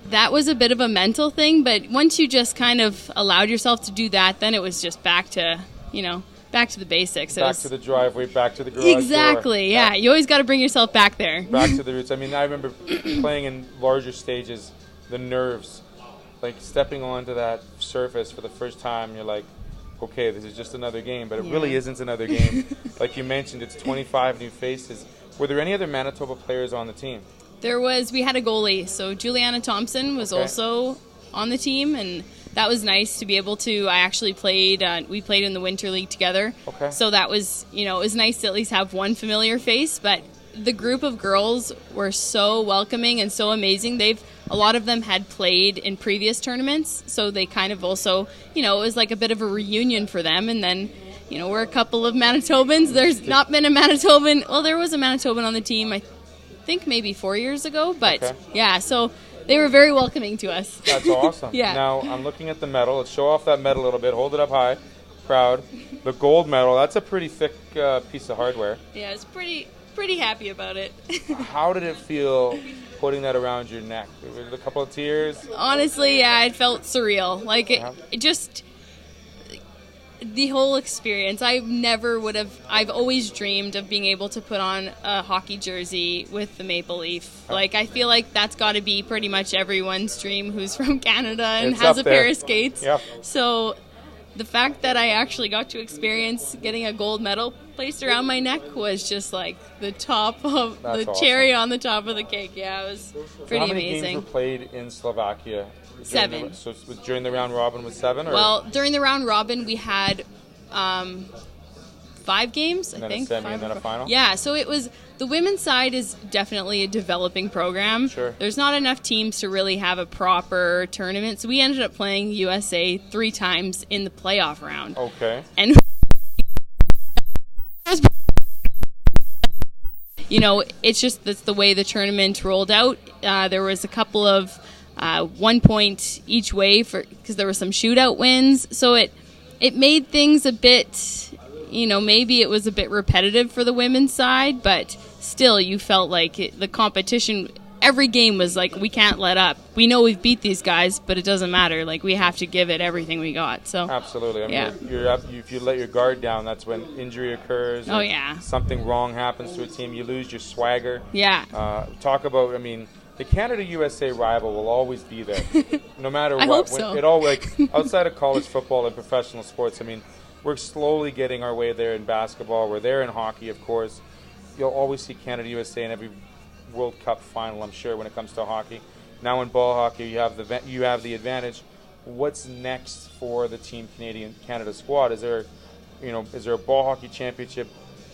That was a bit of a mental thing, but once you just kind of allowed yourself to do that, then it was just back to the basics. Back to the driveway, back to the garage Exactly, door. yeah. You always got to bring yourself back there. Back to the roots. I mean, I remember playing in larger stages, the nerves, like stepping onto that surface for the first time, you're like, okay, this is just another game, but it really isn't another game. Like you mentioned, it's 25 new faces. Were there any other Manitoba players on the team? We had a goalie, so Juliana Thompson was also on the team, and that was nice to be able to. I actually played. We played in the Winter League together. Okay. So that was, it was nice to at least have one familiar face. But the group of girls were so welcoming and so amazing. A lot of them had played in previous tournaments, so they kind of also, it was like a bit of a reunion for them. And then, we're a couple of Manitobans. There's not been a Manitoban. Well, there was a Manitoban on the team, I think maybe 4 years ago. But yeah, so they were very welcoming to us. That's awesome. Yeah. Now, I'm looking at the medal. Let's show off that medal a little bit. Hold it up high. Proud. The gold medal, that's a pretty thick piece of hardware. Yeah, it's pretty happy about it. How did it feel putting that around your neck? Was it a couple of tears? Honestly, yeah, it felt surreal. Like, it just... The whole experience, I've always dreamed of being able to put on a hockey jersey with the maple leaf. Like, I feel like that's got to be pretty much everyone's dream who's from Canada and has a pair of skates. Yep. So the fact that I actually got to experience getting a gold medal placed around my neck was just like the top of cherry on the top of the cake. Yeah, it was pretty amazing. How many games were played in Slovakia? 7. So during the round robin was 7? Or? Well, during the round robin we had 5 games, and I think. A semi and then a final? Yeah, so it was, the women's side is definitely a developing program. Sure. There's not enough teams to really have a proper tournament, so we ended up playing USA 3 times in the playoff round. Okay. And it's just that's the way the tournament rolled out. There was a couple of 1 point each way because there were some shootout wins, so it made things a bit, maybe it was a bit repetitive for the women's side, but still you felt like the competition, every game was like, we can't let up. We know we've beat these guys, but it doesn't matter. Like, we have to give it everything we got. So absolutely. I mean, yeah. You're up, if you let your guard down, that's when injury occurs. Oh, yeah. Something wrong happens to a team. You lose your swagger. Yeah. Talk about, the Canada-USA rival will always be there, no matter what. I hope so. It all, like, outside of college football and professional sports, we're slowly getting our way there in basketball. We're there in hockey, of course. You'll always see Canada-USA in every World Cup final, I'm sure, when it comes to hockey. Now in ball hockey, you have the advantage. What's next for the Team Canada squad? Is there a ball hockey championship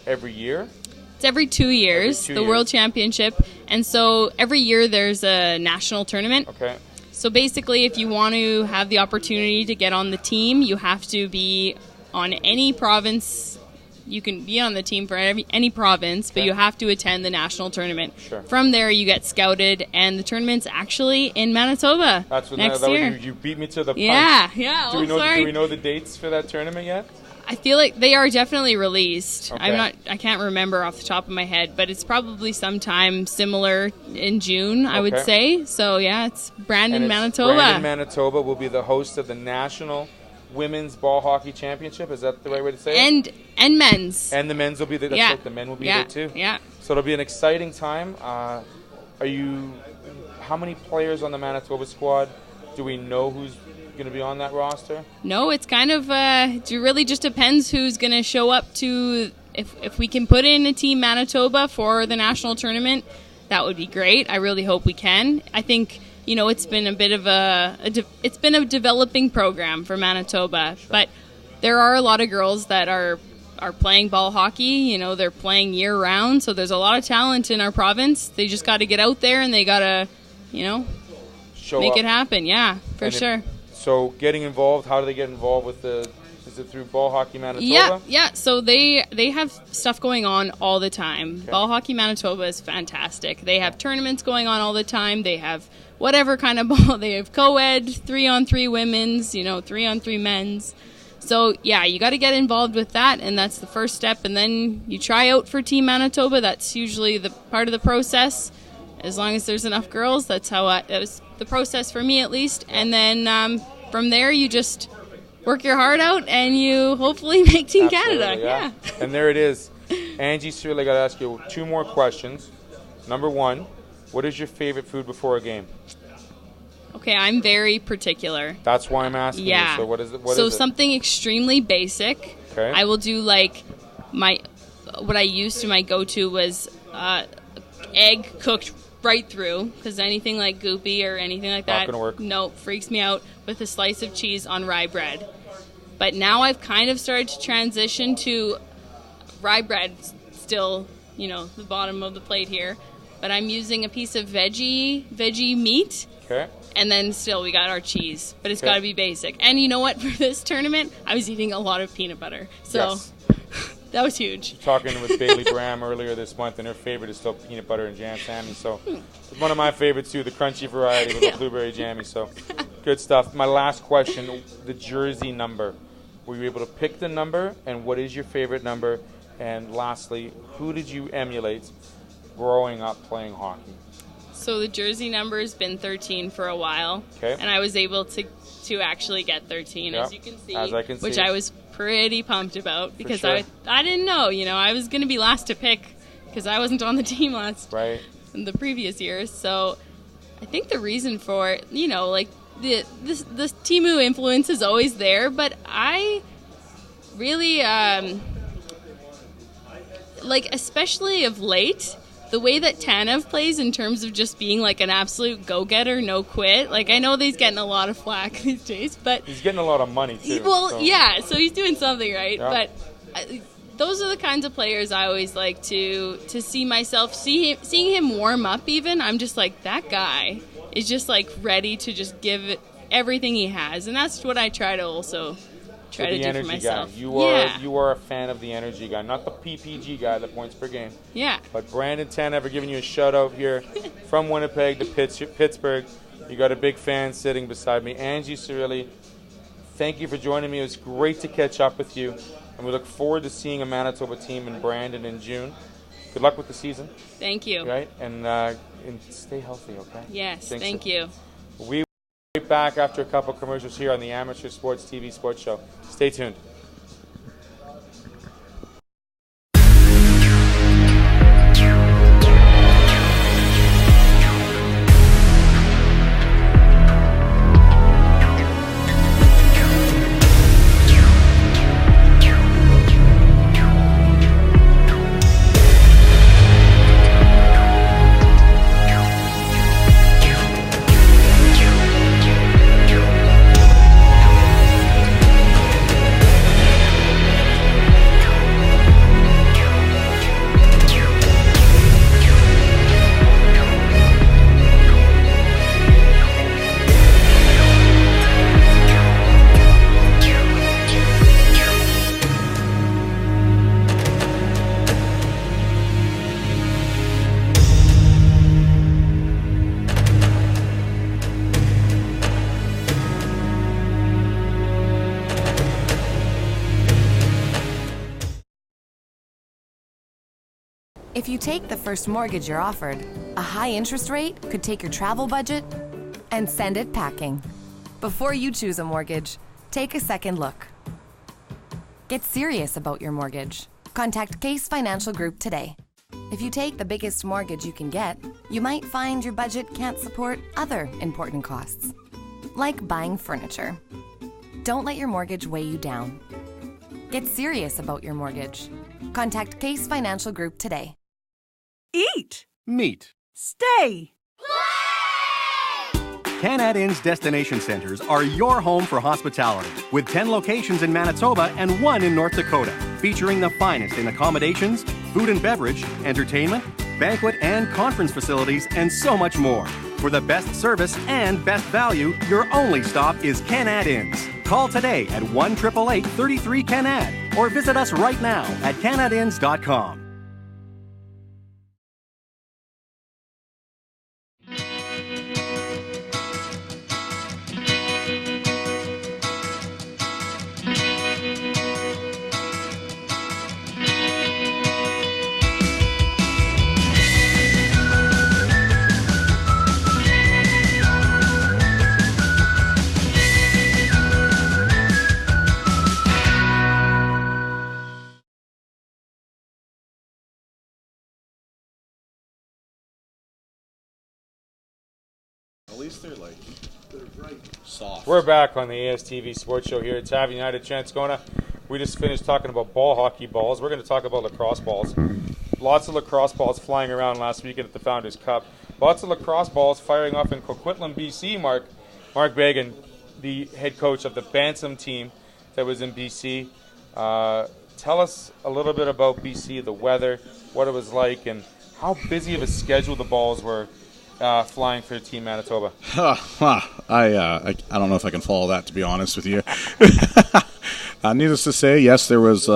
every year? It's every 2 years, the World Championship. And so every year there's a national tournament. Okay. So basically, if you want to have the opportunity to get on the team, you have to be on any province. You can be on the team for any province, but you have to attend the national tournament. Sure. From there, you get scouted, and the tournament's actually in Manitoba next year. You beat me to the punch. Yeah. Do we know the dates for that tournament yet? I feel like they are definitely released. Okay. I can't remember off the top of my head, but it's probably sometime similar in June, I would say. So yeah, it's Brandon, Manitoba. Brandon, Manitoba will be the host of the National Women's Ball Hockey Championship. Is that the right way to say it? And men's. And the men's will be there. That's right, the men will be there too. Yeah. So it'll be an exciting time. How many players on the Manitoba squad? Do we know who's going to be on that roster? No, it's kind of it really just depends who's going to show up to. If we can put in a team Manitoba for the national tournament, that would be great. I really hope we can. I think it's been a bit of it's been a developing program for Manitoba, but there are a lot of girls that are playing ball hockey. They're playing year round, so there's a lot of talent in our province. They just got to get out there and they got to make it happen. Yeah, for sure. So getting involved, how do they get involved with is it through Ball Hockey Manitoba? Yeah. So they have stuff going on all the time. Okay. Ball Hockey Manitoba is fantastic. They have tournaments going on all the time. They have whatever kind of ball. They have co-ed, 3-on-3 women's, 3-on-3 men's. So yeah, you got to get involved with that, and that's the first step. And then you try out for Team Manitoba. That's usually the part of the process. As long as there's enough girls, that's how it was the process for me at least. And then from there, you just work your heart out and you hopefully make Team Canada. Yeah. And there it is. Angie, seriously, I got to ask you 2 more questions. Number 1, what is your favorite food before a game? Okay, I'm very particular. That's why I'm asking you. So what is it? So something extremely basic. Okay. I will do like what I used to, my go-to was egg cooked right through, because anything like goopy or anything like that, not gonna work. Nope, freaks me out, with a slice of cheese on rye bread. But now I've kind of started to transition to rye bread, still, the bottom of the plate here, but I'm using a piece of veggie meat. Okay. And then still we got our cheese, but it's got to be basic. And you know what? For this tournament, I was eating a lot of peanut butter, so that was huge. Talking with Bailey Bram earlier this month, and her favorite is still peanut butter and jam salmon. So it's one of my favorites too, the crunchy variety with the blueberry jammy. So good stuff. My last question: the jersey number. Were you able to pick the number, and what is your favorite number? And lastly, who did you emulate growing up playing hockey? So the jersey number has been 13 for a while, and I was able to actually get 13, as you can see, which I was pretty pumped about, because I didn't know, I was going to be last to pick because I wasn't on the team in the previous years. So I think the reason for it, the Timu influence is always there, but I really especially of late, the way that Tanev plays in terms of just being like an absolute go-getter, no quit. I know that he's getting a lot of flack these days, but he's getting a lot of money too. Well, so he's doing something right. Yeah. But those are the kinds of players I always like to see myself, seeing him warm up even. I'm just like, that guy is just ready to just give it everything he has. And that's what I try to also do for myself. Guy. You are a fan of the energy guy, not the PPG guy, the points per game. Yeah. But Brandon Tanev, giving you a shout out here from Winnipeg to Pittsburgh. You got a big fan sitting beside me. Angie Cirilli, thank you for joining me. It was great to catch up with you, and we look forward to seeing a Manitoba team in Brandon in June. Good luck with the season. Thank you. Right, and stay healthy, okay? Yes, thank you. We right back after a couple commercials here on the Amateur Sports TV Sports Show. Stay tuned. If you take the first mortgage you're offered, a high interest rate could take your travel budget and send it packing. Before you choose a mortgage, take a second look. Get serious about your mortgage. Contact Case Financial Group today. If you take the biggest mortgage you can get, you might find your budget can't support other important costs, like buying furniture. Don't let your mortgage weigh you down. Get serious about your mortgage. Contact Case Financial Group today. Eat. Meet. Stay. Canad Inn's destination centers are your home for hospitality, with 10 locations in Manitoba and 1 in North Dakota, featuring the finest in accommodations, food and beverage, entertainment, banquet and conference facilities, and so much more. For the best service and best value, your only stop is Canad Inns. Call today at 1-888-33-CANAD or visit us right now at canadinns.com. At least they're soft. We're back on the ASTV Sports Show here at Tavern United Transcona. We just finished talking about ball hockey balls. We're going to talk about lacrosse balls. Lots of lacrosse balls flying around last weekend at the Founders Cup. Lots of lacrosse balls firing off in Coquitlam, BC. Mark Bagan, the head coach of the Bantam team that was in BC. Tell us a little bit about BC, the weather, what it was like, and how busy of a schedule the balls were flying for Team Manitoba. I don't know if I can follow that, to be honest with you. Needless to say, yes, there was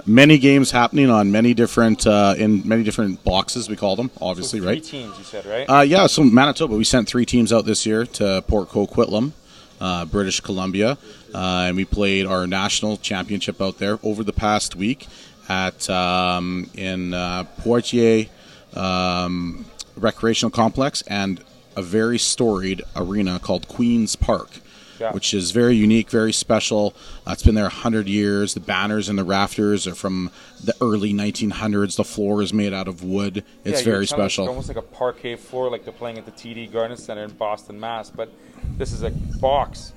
many games happening on many different in many different boxes. We call them, obviously, so right? 3 teams, you said, right? Yeah. So Manitoba, we sent 3 teams out this year to Port Coquitlam, British Columbia, and we played our national championship out there over the past week at in Poitiers Recreational Complex and a very storied arena called Queen's Park. Yeah. Which is very unique, very special. It's been there 100 years. The banners and the rafters are from the early 1900s. The floor is made out of wood. It's very special. It's almost like a parquet floor like they're playing at the TD Garden Center in Boston, Mass. But this is a box,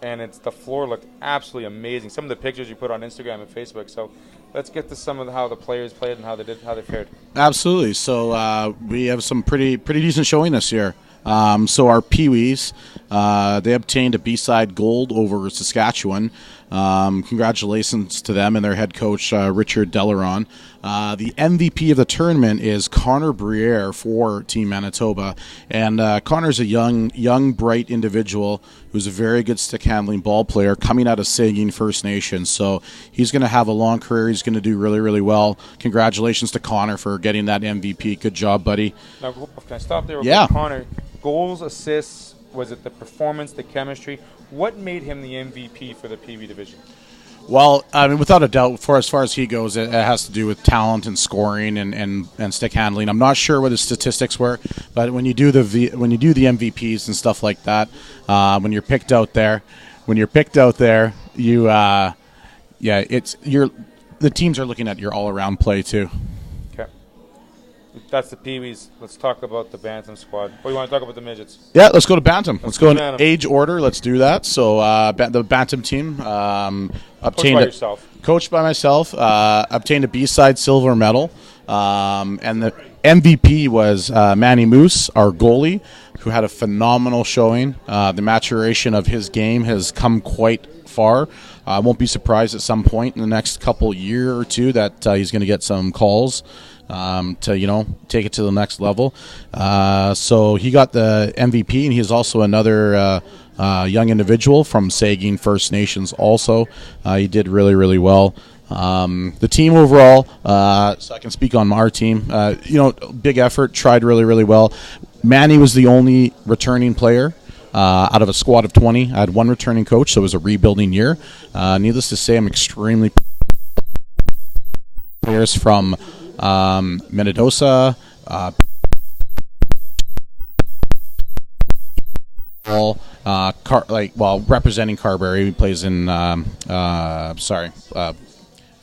and the floor looked absolutely amazing. Some of the pictures you put on Instagram and Facebook. So let's get to some of how the players played and how they fared. Absolutely. So we have some pretty decent showing this year. So our Pee-wees, they obtained a B-side gold over Saskatchewan. Congratulations to them and their head coach, Richard Delaron. The MVP of the tournament is Connor Briere for Team Manitoba. And Connor's a young, bright individual who's a very good stick-handling ball player coming out of Saugeen First Nation. So he's going to have a long career. He's going to do really, really well. Congratulations to Connor for getting that MVP. Good job, buddy. Now, can I stop there real quick? Connor, goals, assists, was it the performance, the chemistry? What made him the MVP for the Pee-wee division? Well, I mean, without a doubt, as far as he goes, it has to do with talent and scoring and stick handling. I'm not sure what his statistics were, but when you do the MVPs and stuff like that, when you're picked out there, the teams are looking at your all-around play too. That's the Pee-wees. Let's talk about the Bantam squad. Or you want to talk about the midgets? Yeah, let's go to Bantam. Let's go in age order. Let's do that. So the Bantam team coached by myself, obtained a B-side silver medal. And the MVP was Manny Moose, our goalie, who had a phenomenal showing. The maturation of his game has come quite far. I won't be surprised at some point in the next year or two that he's going to get some calls to take it to the next level. So he got the MVP, and he's also another young individual from Saugeen First Nations. Also, he did really, really well. The team overall, so I can speak on our team. Big effort, tried really, really well. Manny was the only returning player. Out of a squad of 20, I had one returning coach, so it was a rebuilding year. Needless to say, I'm extremely players from Minnedosa. Representing Carberry, he plays in.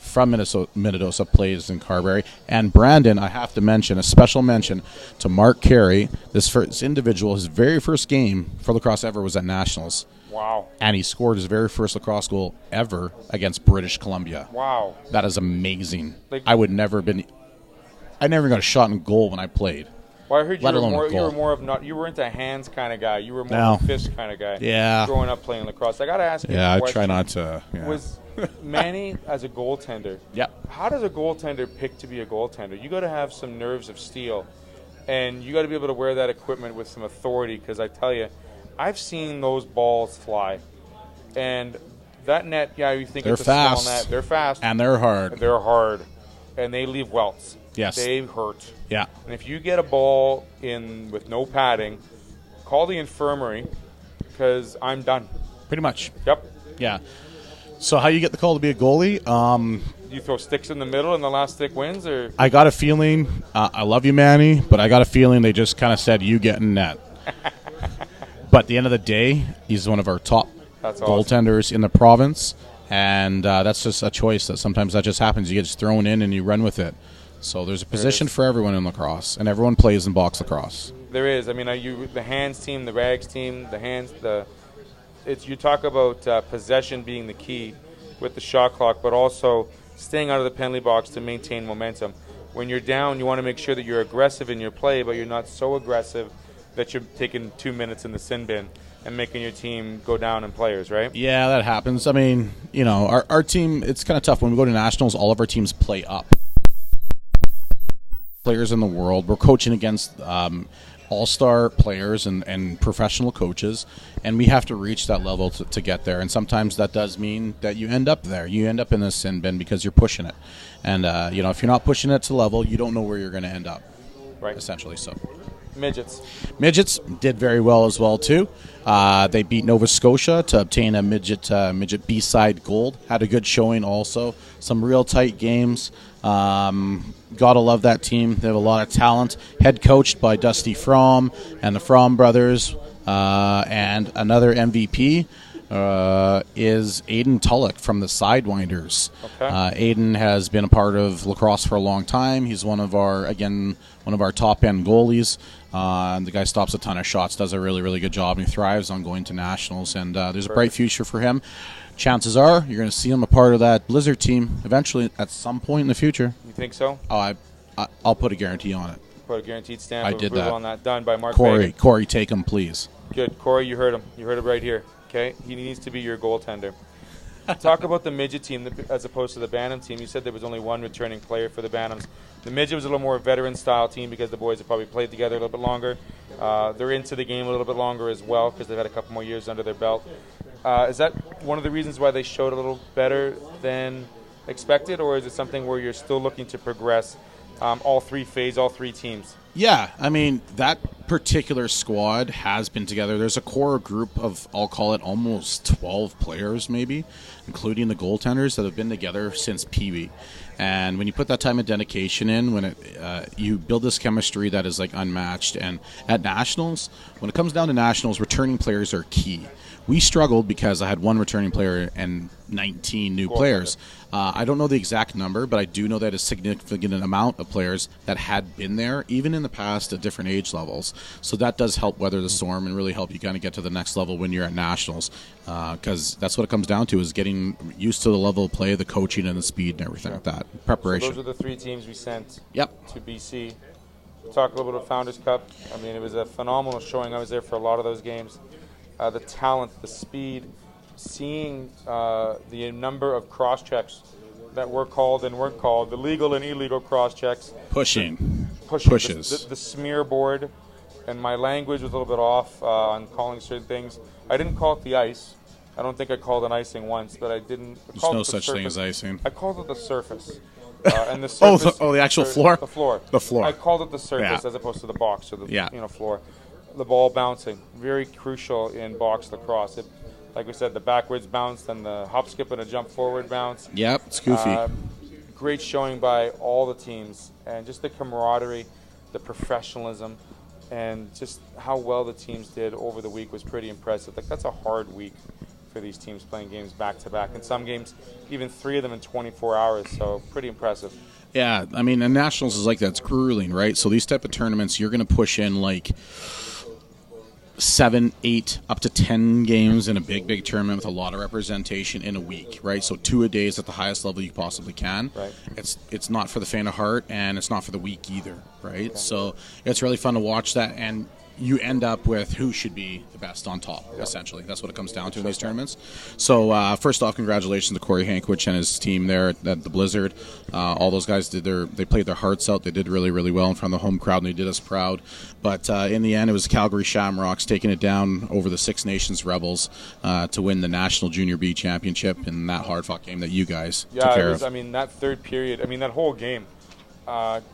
From Minnedosa, plays in Carberry. And Brandon, I have to mention, a special mention to Mark Carey. This individual, his very first game for lacrosse ever was at Nationals. Wow. And he scored his very first lacrosse goal ever against British Columbia. Wow. That is amazing. I never got a shot in goal when I played. Well, I heard you were into hands kind of guy. You were more of a fist kind of guy. Yeah. Growing up playing lacrosse. I got to ask you a a question. I try not to. Yeah. Was Manny as a goaltender? Yeah. How does a goaltender pick to be a goaltender? You got to have some nerves of steel, and you got to be able to wear that equipment with some authority. Because I tell you, I've seen those balls fly, and that net. Yeah, you think it's a small net. They're fast, and they're hard. They're hard, and they leave welts. Yes. They hurt. Yeah. And if you get a ball in with no padding, call the infirmary because I'm done. Pretty much. Yep. Yeah. So how you get the call to be a goalie? You throw sticks in the middle and the last stick wins? Or I got a feeling, I love you, Manny, but I got a feeling they just kind of said, you get in net. But at the end of the day, he's one of our top goaltenders in the province, and that's just a choice that sometimes that just happens. You get just thrown in and you run with it. So there's a position for everyone in lacrosse, and everyone plays in box lacrosse. There is. I mean, the hands team, the rags team, you talk about possession being the key with the shot clock, but also staying out of the penalty box to maintain momentum. When you're down, you want to make sure that you're aggressive in your play, but you're not so aggressive that you're taking 2 minutes in the sin bin and making your team go down in players, right? Yeah, that happens. I mean, our team, it's kind of tough. When we go to nationals, all of our teams play up. Players in the world. We're coaching against all-star players and professional coaches, and we have to reach that level to get there. And sometimes that does mean that you end up there. You end up in the sin bin because you're pushing it. And, if you're not pushing it to level, you don't know where you're going to end up, right? Essentially, so. Midgets did very well as well, too. They beat Nova Scotia to obtain a midget B-side gold. Had a good showing also. Some real tight games. Gotta love that team. They have a lot of talent. Head coached by Dusty Fromm and the Fromm brothers. And another MVP is Aiden Tulloch from the Sidewinders. Okay. Aiden has been a part of lacrosse for a long time. He's one of our top-end goalies. The guy stops a ton of shots, does a really, really good job, and he thrives on going to nationals. And there's a bright future for him. Chances are you're going to see him a part of that Blizzard team eventually at some point in the future. You think so? Oh, I'll put a guarantee on it. Put a guaranteed stamp I of did approval that. on that. Done by Mark Corey. Bagan. Corey, take him, please. Good. Corey, you heard him. You heard it right here. Okay? He needs to be your goaltender. Talk about the midget team as opposed to the Bantam team. You said there was only one returning player for the Bantams. The midget was a little more veteran-style team because the boys have probably played together a little bit longer. They're into the game a little bit longer as well because they've had a couple more years under their belt. Is that one of the reasons why they showed a little better than expected, or is it something where you're still looking to progress all three teams? Yeah, I mean, that particular squad has been together. There's a core group of, I'll call it almost 12 players maybe, including the goaltenders that have been together since Pee Wee. And when you put that time of dedication in, you build this chemistry that is like unmatched. And at nationals, when it comes down to nationals, returning players are key. We struggled because I had one returning player and 19 new players. I don't know the exact number, but I do know that a significant amount of players that had been there, even in the past at different age levels. So that does help weather the storm and really help you kind of get to the next level when you're at nationals, because that's what it comes down to, is getting used to the level of play, the coaching, and the speed and everything like that. Preparation. So those are the three teams we sent to BC. We'll talk a little bit about Founders Cup. I mean, it was a phenomenal showing. I was there for a lot of those games. The talent, the speed, seeing the number of cross-checks that were called and weren't called, the legal and illegal cross-checks. Pushes. The smear board, and my language was a little bit off on calling certain things. I didn't call it the ice. I don't think I called an icing once, but I didn't. There's no such thing as icing. I called it the surface. And the surface the actual floor? The floor. The floor. I called it the surface as opposed to the box or the floor. The ball bouncing, very crucial in box lacrosse. Like we said, the backwards bounce, then the hop, skip, and a jump forward bounce. Yep, it's goofy. great showing by all the teams, and just the camaraderie, the professionalism, and just how well the teams did over the week was pretty impressive. Like, that's a hard week for these teams playing games back-to-back. In some games, even 3 of them in 24 hours, so pretty impressive. Yeah, I mean, and Nationals is like that. It's grueling, right? So these type of tournaments, you're going to push in like 7, 8, up to 10 games in a big tournament with a lot of representation in a week, right? So 2 a day is at the highest level you possibly can. Right. It's not for the faint of heart, and it's not for the weak either, right? Okay. So it's really fun to watch that, and you end up with who should be the best on top, essentially. That's what it comes down to in these tournaments. So first off, congratulations to Corey Hankwich and his team there at the Blizzard. All those guys they played their hearts out. They did really, really well in front of the home crowd, and they did us proud. But in the end, it was Calgary Shamrocks taking it down over the Six Nations Rebels to win the National Junior B Championship in that hard-fought game that you guys took care of. I mean, that third period, I mean, that whole game,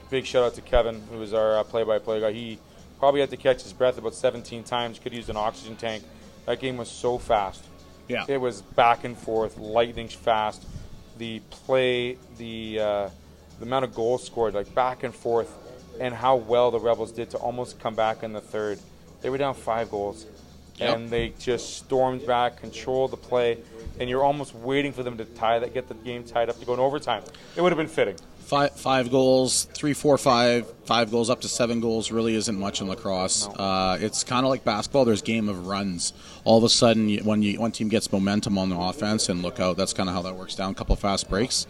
big shout-out to Kevin, who was our play-by-play guy. He probably had to catch his breath about 17 times. Could use an oxygen tank. That game was so fast. Yeah, it was back and forth, lightning fast. The play, the amount of goals scored, like back and forth, and how well the Rebels did to almost come back in the third. They were down 5 goals, and they just stormed back, controlled the play, and you're almost waiting for them to get the game tied up to go in overtime. It would have been fitting. 5 goals, 3, 4, 5 goals up to 7 goals really isn't much in lacrosse. No. It's kind of like basketball. There's game of runs. All of a sudden, when one team gets momentum on the offense, and look out, that's kind of how that works down. A couple fast breaks,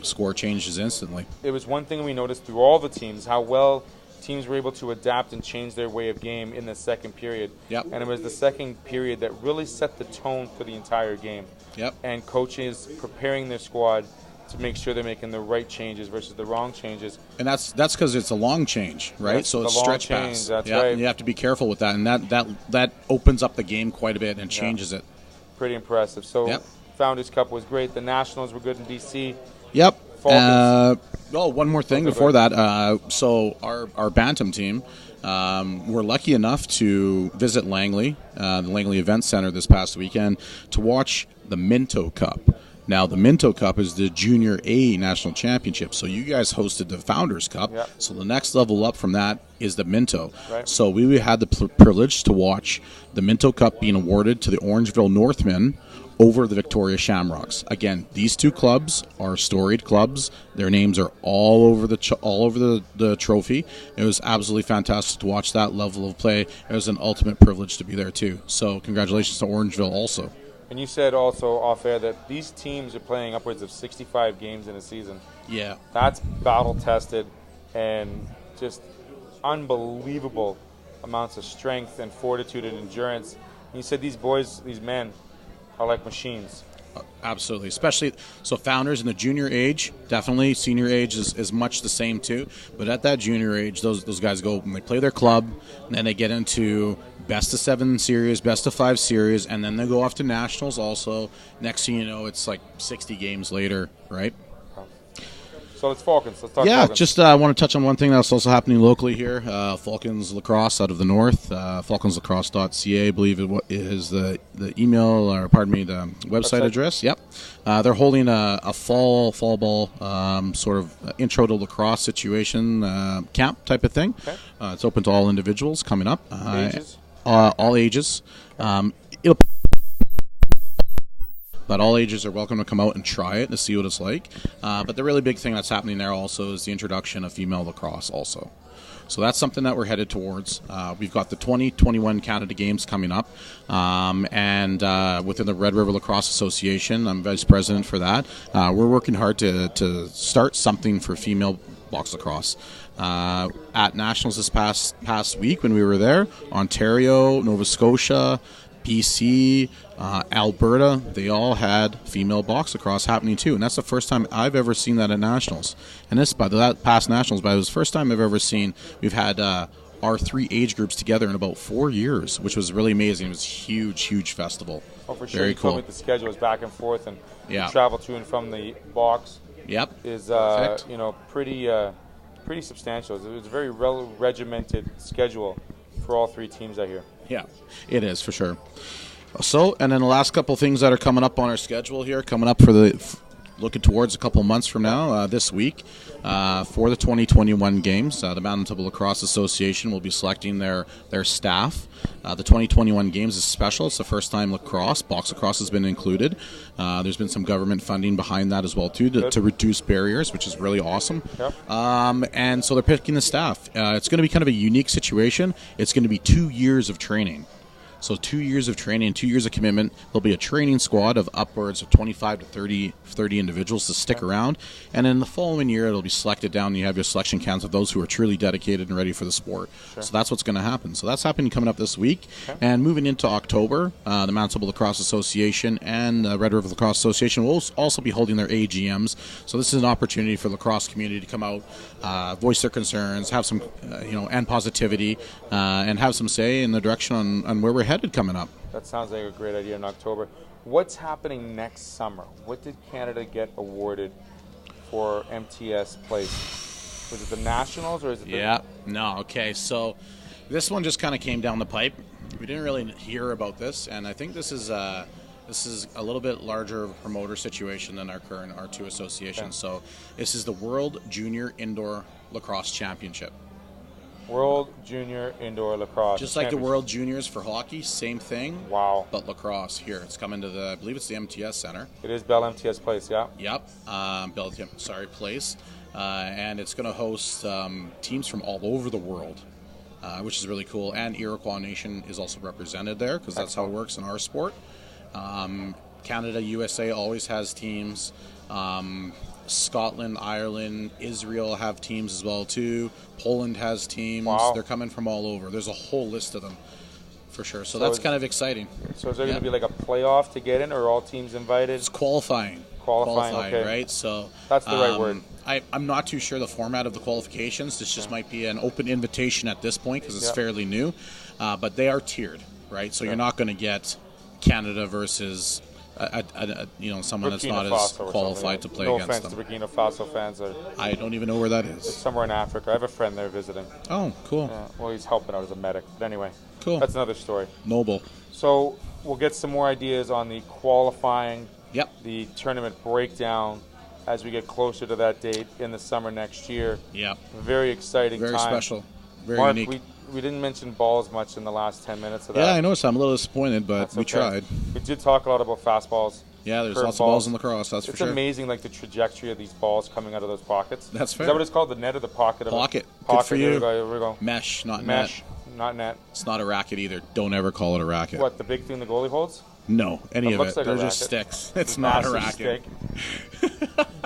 score changes instantly. It was one thing we noticed through all the teams, how well teams were able to adapt and change their way of game in the second period. Yep. And it was the second period that really set the tone for the entire game. Yep. And coaches preparing their squad to make sure they're making the right changes versus the wrong changes. And that's because it's a long change, right? That's so it's stretch pass. That's right. You have to be careful with that, and that opens up the game quite a bit and changes it. Pretty impressive. So Founders Cup was great. The Nationals were good in D.C. Yep. Falcons. One more thing before that. So our Bantam team, we're lucky enough to visit Langley, the Langley Event Center this past weekend, to watch the Minto Cup. Now, the Minto Cup is the Junior A National Championship. So you guys hosted the Founders Cup. Yep. So the next level up from that is the Minto. Right. So we had the privilege to watch the Minto Cup being awarded to the Orangeville Northmen over the Victoria Shamrocks. Again, these 2 clubs are storied clubs. Their names are all over the trophy. It was absolutely fantastic to watch that level of play. It was an ultimate privilege to be there too. So congratulations to Orangeville also. And you said also off air that these teams are playing upwards of 65 games in a season. Yeah. That's battle tested and just unbelievable amounts of strength and fortitude and endurance. And you said these men are like machines. Absolutely, especially so Founders in the junior age, definitely. Senior age is much the same too, but at that junior age, those guys go and they play their club, and then they get into best of 7 series, best of 5 series, and then they go off to nationals also. Next thing you know, it's like 60 games later, right? So it's Falcons. Let's talk Falcons. Just want to touch on one thing that's also happening locally here. Falcons Lacrosse out of the north. FalconsLacrosse.ca, I believe it is the email, or pardon me, the website address. Yep. They're holding a fall ball sort of intro to lacrosse situation camp type of thing. Okay. It's open to all individuals coming up. Ages? All ages. But all ages are welcome to come out and try it to see what it's like. But the really big thing that's happening there also is the introduction of female lacrosse also. So that's something that we're headed towards. We've got the 2021 Canada Games coming up. And within the Red River Lacrosse Association, I'm vice president for that. We're working hard to start something for female box lacrosse. At Nationals this past week when we were there, Ontario, Nova Scotia, BC, Alberta, they all had female box lacrosse happening too, and that's the first time I've ever seen that at Nationals. And this, by that past Nationals, but it was the first time I've ever seen we've had our 3 age groups together in about 4 years, which was really amazing. It was a huge festival. Oh, for sure. Very you cool. told me the schedule is back and forth, and yeah. travel to and from the box. Yep. Is pretty substantial. It's a very regimented schedule for all 3 teams out here. Yeah, it is for sure. So, and then the last couple things that are coming up on our schedule here, coming up for the looking towards a couple months from now, this week, for the 2021 games. The Manitoba Lacrosse Association will be selecting their staff. The 2021 games is special. It's the first time box lacrosse has been included. There's been some government funding behind that as well too to reduce barriers, which is really awesome. Yep. And so they're picking the staff. It's going to be kind of a unique situation. It's going to be 2 years of training. So 2 years of training, 2 years of commitment. There'll be a training squad of upwards of 25 to 30 individuals to stick around. And then the following year, it'll be selected down. And you have your selection counts of those who are truly dedicated and ready for the sport. Sure. So that's what's going to happen. So that's happening coming up this week. Okay. And moving into October, the Manitoba Lacrosse Association and the Red River Lacrosse Association will also be holding their AGMs. So this is an opportunity for the lacrosse community to come out, voice their concerns, have some, and positivity, and have some say in the direction on where we're headed coming up. That sounds like a great idea in October. What's happening next summer? What did Canada get awarded for MTS place? Was it the Nationals or is it Okay, so this one just kind of came down the pipe. We didn't really hear about this, and I think this is a little bit larger promoter situation than our current R2 association. Okay. So this is the World Junior Indoor Lacrosse Championship. World Junior Indoor Lacrosse. Just like the World Juniors for hockey, same thing. Wow. But lacrosse here. It's coming to I believe it's the MTS Center. It is Bell MTS Place, yeah. Yep. Place. And it's going to host teams from all over the world, which is really cool. And Iroquois Nation is also represented there because that's how it works in our sport. Canada, USA always has teams. Scotland, Ireland, Israel have teams as well too. Poland has teams. Wow. They're coming from all over. There's a whole list of them for sure. So that's kind of exciting. So is there going to be like a playoff to get in, or are all teams invited? It's qualifying. Okay. Right? So that's the right word. I'm not too sure the format of the qualifications. This just might be an open invitation at this point because it's fairly new. But they are tiered, right? So you're not going to get Canada versus someone that's not as qualified to play against them. No offense to Burkina Faso fans. I don't even know where that is. It's somewhere in Africa. I have a friend there visiting. Oh, cool. Well, he's helping out as a medic. But anyway, cool. That's another story. Noble. So we'll get some more ideas on the qualifying, the tournament breakdown as we get closer to that date in the summer next year. Yep. Very exciting time. Very special. Very Mark, unique. We didn't mention balls much in the last 10 minutes of that. Yeah, I noticed. I'm a little disappointed, but we tried. We did talk a lot about fastballs. Yeah, there's lots of balls in lacrosse, that's for sure. It's amazing, like, the trajectory of these balls coming out of those pockets. That's fair. Is that what it's called, the net or the pocket? Pocket. Good for you. Here we go. Mesh, not net. Mesh, not net. It's not a racket either. Don't ever call it a racket. What, the big thing the goalie holds? No, any of it. Like they're just sticks. It's not a racket.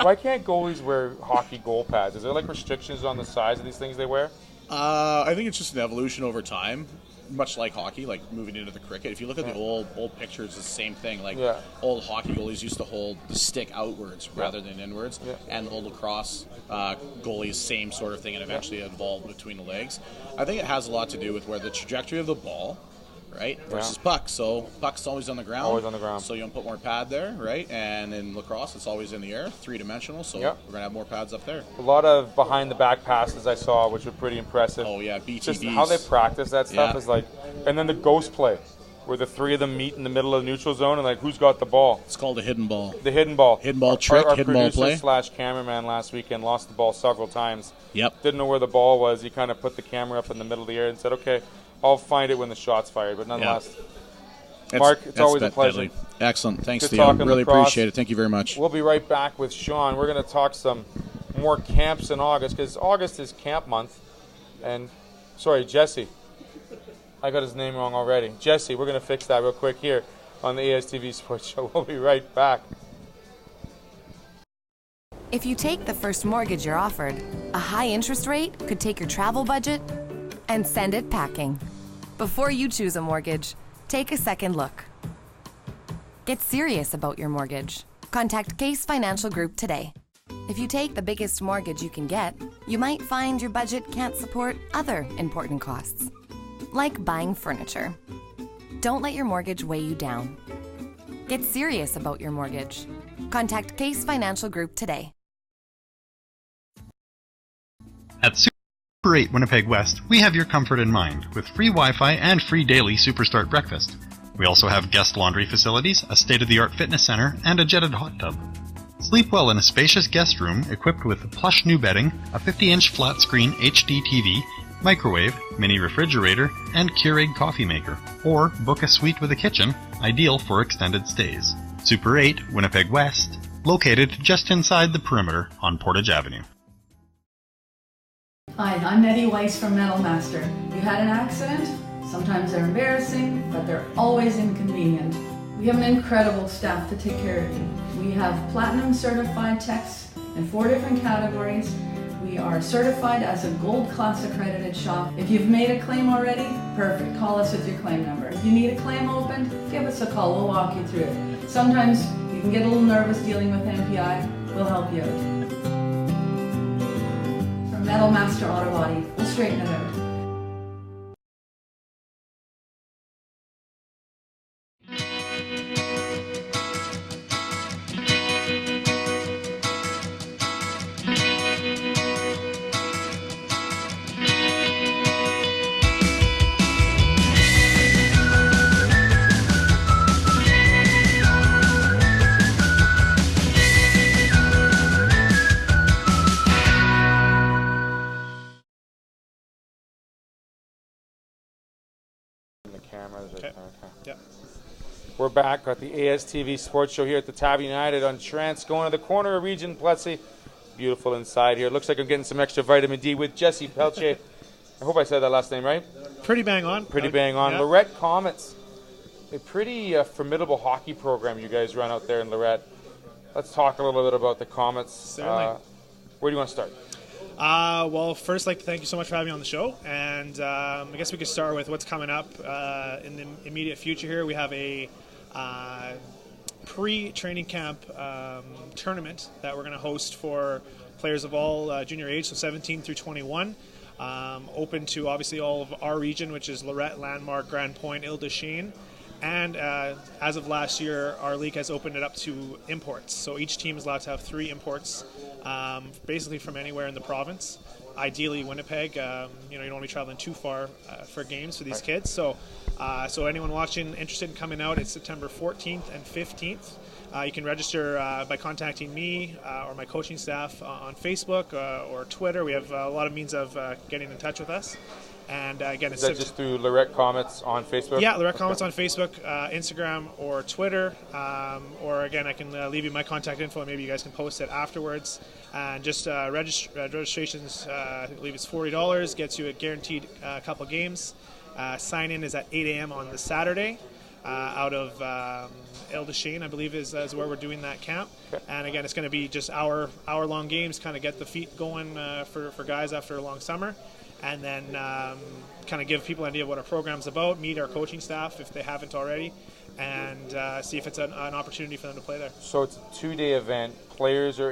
Why can't goalies wear hockey goal pads? Is there, like, restrictions on the size of these things they wear? I think it's just an evolution over time, much like hockey, like moving into the cricket. If you look at the old pictures, it's the same thing. Like old hockey goalies used to hold the stick outwards rather than inwards, and old lacrosse goalies, same sort of thing, and eventually evolved between the legs. I think it has a lot to do with where the trajectory of the ball, right, versus puck. So puck's always on the ground. Always on the ground. So you don't put more pad there, right? And in lacrosse, it's always in the air, three-dimensional. So we're gonna have more pads up there. A lot of behind-the-back passes I saw, which were pretty impressive. Oh yeah, BTBs. Just how they practice that stuff is like, and then the ghost play, where the three of them meet in the middle of the neutral zone and like who's got the ball. It's called a hidden ball. The hidden ball. Hidden ball trick. Hidden ball play. Our /cameraman last weekend lost the ball several times. Yep. Didn't know where the ball was. He kind of put the camera up in the middle of the air and said, "Okay, I'll find it when the shot's fired." But nonetheless. Mark, it's always a pleasure. Deadly. Excellent. Thanks, Good Theo. talking Really lacrosse. appreciate it. Thank you very much. We'll be right back with Sean. We're going to talk some more camps in August because August is camp month. And, sorry, Jesse. I got his name wrong already. Jesse, we're going to fix that real quick here on the ASTV Sports Show. We'll be right back. If you take the first mortgage you're offered, a high interest rate could take your travel budget and send it packing. Before you choose a mortgage, take a second look. Get serious about your mortgage. Contact Case Financial Group today. If you take the biggest mortgage you can get, you might find your budget can't support other important costs, like buying furniture. Don't let your mortgage weigh you down. Get serious about your mortgage. Contact Case Financial Group today. At Super 8 Winnipeg West, we have your comfort in mind with free Wi-Fi and free daily Superstart breakfast. We also have guest laundry facilities, a state-of-the-art fitness center, and a jetted hot tub. Sleep well in a spacious guest room equipped with plush new bedding, a 50-inch flat-screen HD TV, microwave, mini refrigerator, and Keurig coffee maker. Or book a suite with a kitchen, ideal for extended stays. Super 8, Winnipeg West, located just inside the perimeter on Portage Avenue. Hi, I'm Nettie Weiss from Metal Master. You had an accident? Sometimes they're embarrassing, but they're always inconvenient. We have an incredible staff to take care of you. We have platinum certified techs in 4 different categories. We are certified as a gold class accredited shop. If you've made a claim already, perfect. Call us with your claim number. If you need a claim opened, give us a call. We'll walk you through it. Sometimes you can get a little nervous dealing with MPI. We'll help you out. From Metal Master Auto Body, we'll straighten it out. Okay. We're back at the ASTV Sports Show here at the Tavern United on Transcona, the corner of Regent Plessis. Beautiful inside here. Looks like I'm getting some extra vitamin D with Jesse Pelche. I hope I said that last name right. Pretty bang on. Pretty bang on. Yeah. Lorette Comets, a pretty formidable hockey program you guys run out there in Lorette. Let's talk a little bit about the Comets. Certainly. Where do you want to start? Well, first, I'd like to thank you so much for having me on the show. And I guess we could start with what's coming up in the immediate future here. We have a pre-training camp tournament that we're going to host for players of all junior age, so 17 through 21. Open to, obviously, all of our region, which is Lorette, Landmark, Grand Point, Ile-de-Chine. And as of last year, our league has opened it up to imports. So each team is allowed to have 3 imports, basically from anywhere in the province. Ideally, Winnipeg. You don't want to be traveling too far for games for these kids. So anyone watching interested in coming out, it's September 14th and 15th. You can register by contacting me or my coaching staff on Facebook or Twitter. We have a lot of means of getting in touch with us. And again, it's just through Lorette Comets on Facebook? Yeah, Lorette Comets on Facebook, Instagram, or Twitter. Or again, I can leave you my contact info, and maybe you guys can post it afterwards. And just registrations, I believe it's $40, gets you a guaranteed couple games. Sign-in is at 8 a.m. on the Saturday. Out of Ile-de-Chine, I believe, is where we're doing that camp. Okay. And again, it's going to be just hour-long games, kind of get the feet going for guys after a long summer. And then kind of give people an idea of what our program's about, meet our coaching staff if they haven't already, and see if it's an opportunity for them to play there. So it's a 2-day event. Players are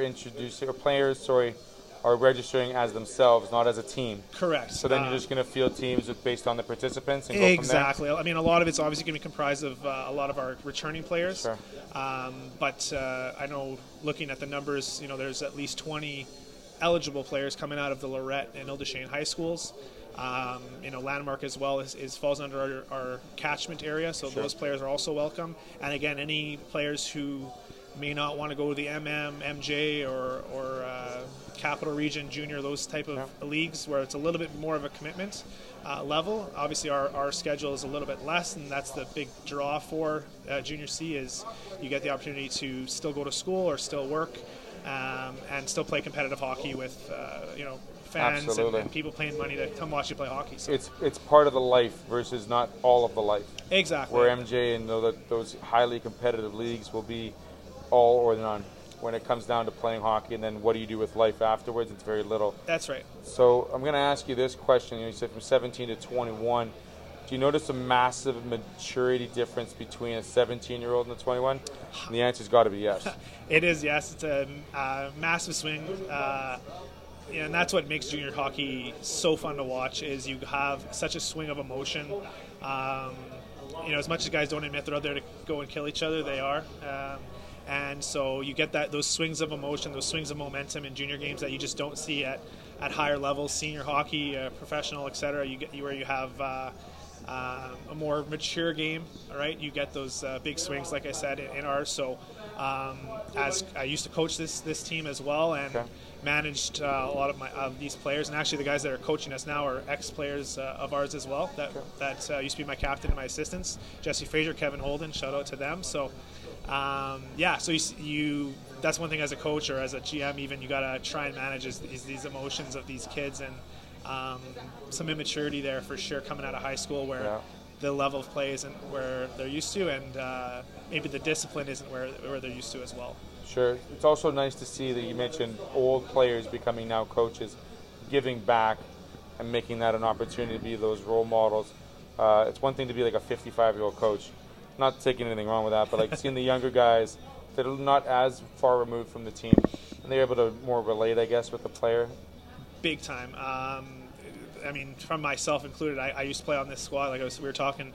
registering as themselves, not as a team. Correct. So then you're just going to field teams based on the participants and exactly. go from there? I mean, a lot of it's obviously going to be comprised of a lot of our returning players. Sure. But I know, looking at the numbers, there's at least 20 eligible players coming out of the Lorette and Ile-de-Chine high schools. Landmark as well falls under our catchment area, so those players are also welcome. And again, any players who may not want to go to the MJ or Capital Region Junior, those type of leagues where it's a little bit more of a commitment level. Obviously, our schedule is a little bit less, and that's the big draw for Junior C is you get the opportunity to still go to school or still work. And still play competitive hockey with fans and people paying money to come watch you play hockey. So it's part of the life versus not all of the life. Exactly. Where MJ and those highly competitive leagues will be all or none. When it comes down to playing hockey, and then what do you do with life afterwards? It's very little. That's right. So I'm going to ask you this question. You said from 17 to 21. Do you notice a massive maturity difference between a 17-year-old and a 21? And the answer's got to be yes. It is, yes. It's a massive swing. And that's what makes junior hockey so fun to watch is you have such a swing of emotion. As much as guys don't admit they're out there to go and kill each other, they are. And so you get those swings of emotion, those swings of momentum in junior games that you just don't see at higher levels, senior hockey, professional, etc. Where you have a more mature game. All right, you get those big swings, like I said, in ours. So, as I used to coach this team as well, and managed a lot of these players, and actually the guys that are coaching us now are ex-players of ours as well. That used to be my captain and my assistants, Jesse Frazier, Kevin Holden. Shout out to them. So, so you that's one thing as a coach or as a GM, even you gotta try and manage these emotions of these kids, and some immaturity there for sure coming out of high school where the level of play isn't where they're used to, and maybe the discipline isn't where they're used to as well. Sure. It's also nice to see that you mentioned old players becoming now coaches, giving back and making that an opportunity to be those role models. It's one thing to be like a 55-year-old coach. Not taking anything wrong with that, but like seeing the younger guys that are not as far removed from the team, and they're able to more relate, I guess, with the player. Big time. I mean, from myself included, I used to play on this squad. Like we were talking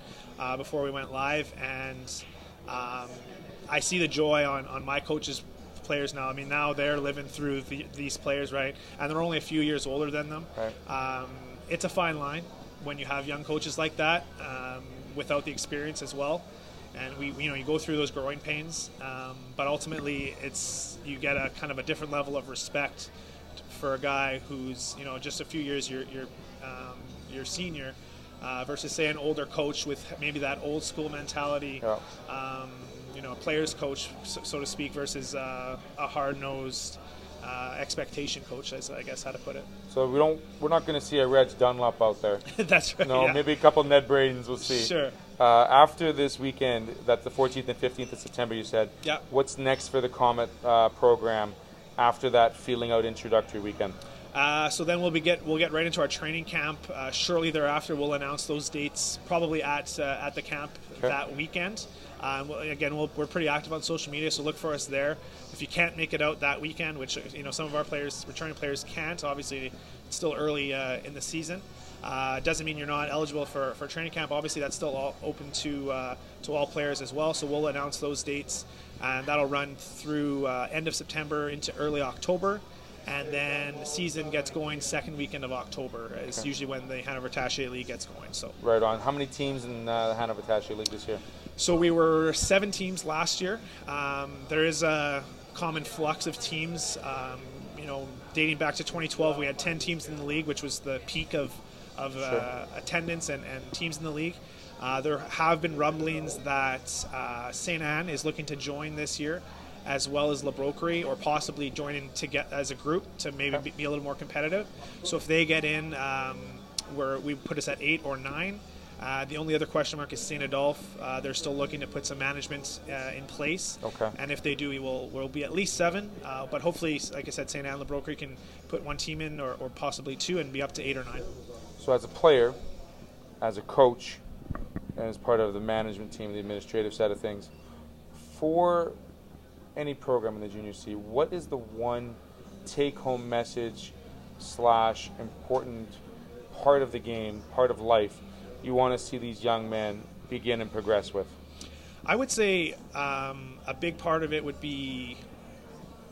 before we went live, and I see the joy on my coaches' players now. I mean, now they're living through these players, right? And they're only a few years older than them. Right. It's a fine line when you have young coaches like that, without the experience as well. And you go through those growing pains, but ultimately you get a kind of a different level of respect for a guy who's just a few years your senior, versus say an older coach with maybe that old school mentality. Yeah. A player's coach, so to speak, versus a hard-nosed expectation coach, I guess how to put it. So we're not going to see a Reg Dunlop out there. That's right. Maybe a couple Ned Bradens we'll see. Sure. After this weekend, that's the 14th and 15th of September, you said. Yeah. What's next for the Comet program after that feeling out introductory weekend? So then we'll get right into our training camp. Shortly thereafter, we'll announce those dates, probably at the camp that weekend. Again, we're pretty active on social media, so look for us there. If you can't make it out that weekend, which some of our returning players can't, obviously it's still early in the season. Doesn't mean you're not eligible for training camp. Obviously, that's still all open to all players as well. So we'll announce those dates, and that'll run through end of September into early October. And then the season gets going second weekend of October. It's usually when the Hanover Taché League gets going. So right on. How many teams in the Hanover Taché League this year? So we were 7 teams last year. There is a common flux of teams. Dating back to 2012, we had 10 teams in the league, which was the peak of attendance and teams in the league. There have been rumblings that St. Anne is looking to join this year, as well as La Broquerie, or possibly joining as a group to maybe be a little more competitive. So if they get in, we put us at 8 or 9. The only other question mark is St. Adolphe. They're still looking to put some management in place. Okay. And if they do, we'll be at least 7. But hopefully, like I said, St. Anne, La Broquerie can put 1 team in, or possibly 2, and be up to 8 or 9. So as a player, as a coach, and as part of the management team, the administrative side of things, for any program in the Junior C, what is the one take-home message / important part of the game, part of life, you want to see these young men begin and progress with? I would say a big part of it would be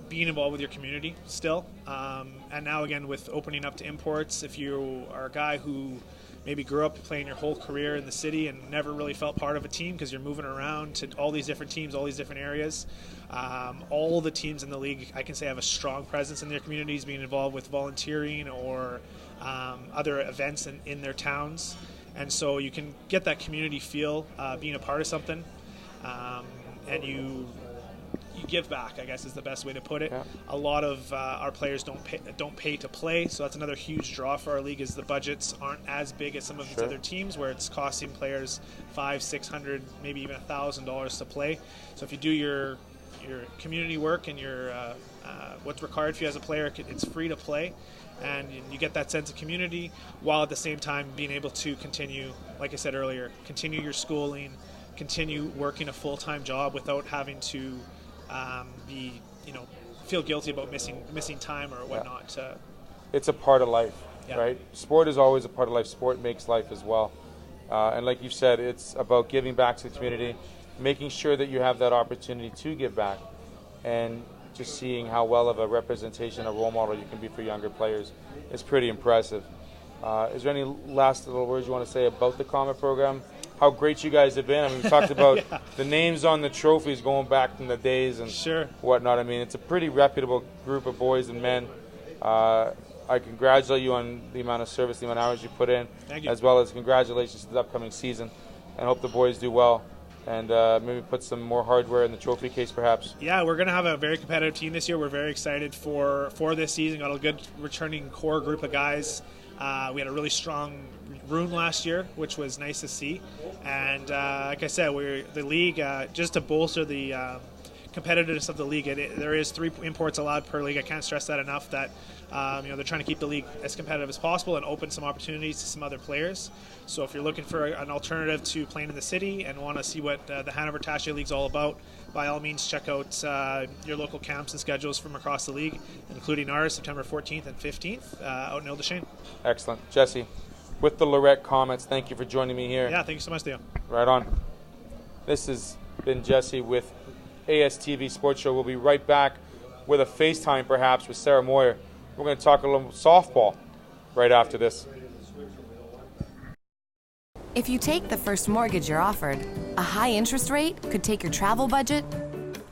being involved with your community still. And now again, with opening up to imports, if you are a guy who maybe grew up playing your whole career in the city and never really felt part of a team because you're moving around to all these different teams, all these different areas. All the teams in the league, I can say, have a strong presence in their communities, being involved with volunteering or other events in their towns. And so you can get that community feel, being a part of something, and you give back, I guess is the best way to put it. Yeah. A lot of our players don't pay to play, so that's another huge draw for our league, is the budgets aren't as big as some of these other teams where it's costing players $500-600, maybe even $1,000 to play. So if you do your community work and your what's required for you as a player, it's free to play, and you get that sense of community while at the same time being able to continue, like I said earlier, continue your schooling, continue working a full-time job without having to feel guilty about missing time or whatnot. Yeah. It's a part of life, right? Sport is always a part of life. Sport makes life as well. And like you've said, it's about giving back to the community, making sure that you have that opportunity to give back, and just seeing how well of a representation, a role model you can be for younger players is pretty impressive. Is there any last little words you want to say about the Comet program? How great you guys have been. I mean, we talked about the names on the trophies going back from the days and whatnot. I mean, it's a pretty reputable group of boys and men. I congratulate you on the amount of service, the amount of hours you put in, as well as congratulations to the upcoming season, and hope the boys do well and maybe put some more hardware in the trophy case perhaps. Yeah, we're going to have a very competitive team this year. We're very excited for this season. Got a good returning core group of guys. We had a really strong room last year, which was nice to see. And like I said, the league, just to bolster the competitiveness of the league, there is 3 imports allowed per league. I can't stress that enough, that they're trying to keep the league as competitive as possible and open some opportunities to some other players. So if you're looking for an alternative to playing in the city and want to see what the Hanover Taché League's all about, by all means check out your local camps and schedules from across the league, including ours, September 14th and 15th out in Ile-des-Chênes. Excellent. Jesse, with the Lorette Comets, thank you for joining me here. Yeah, thank you so much, Theo. Right on. This has been Jesse with ASTV Sports Show. We'll be right back with a FaceTime perhaps with Sarah Moyer. We're going to talk a little softball right after this. If you take the first mortgage you're offered, a high interest rate could take your travel budget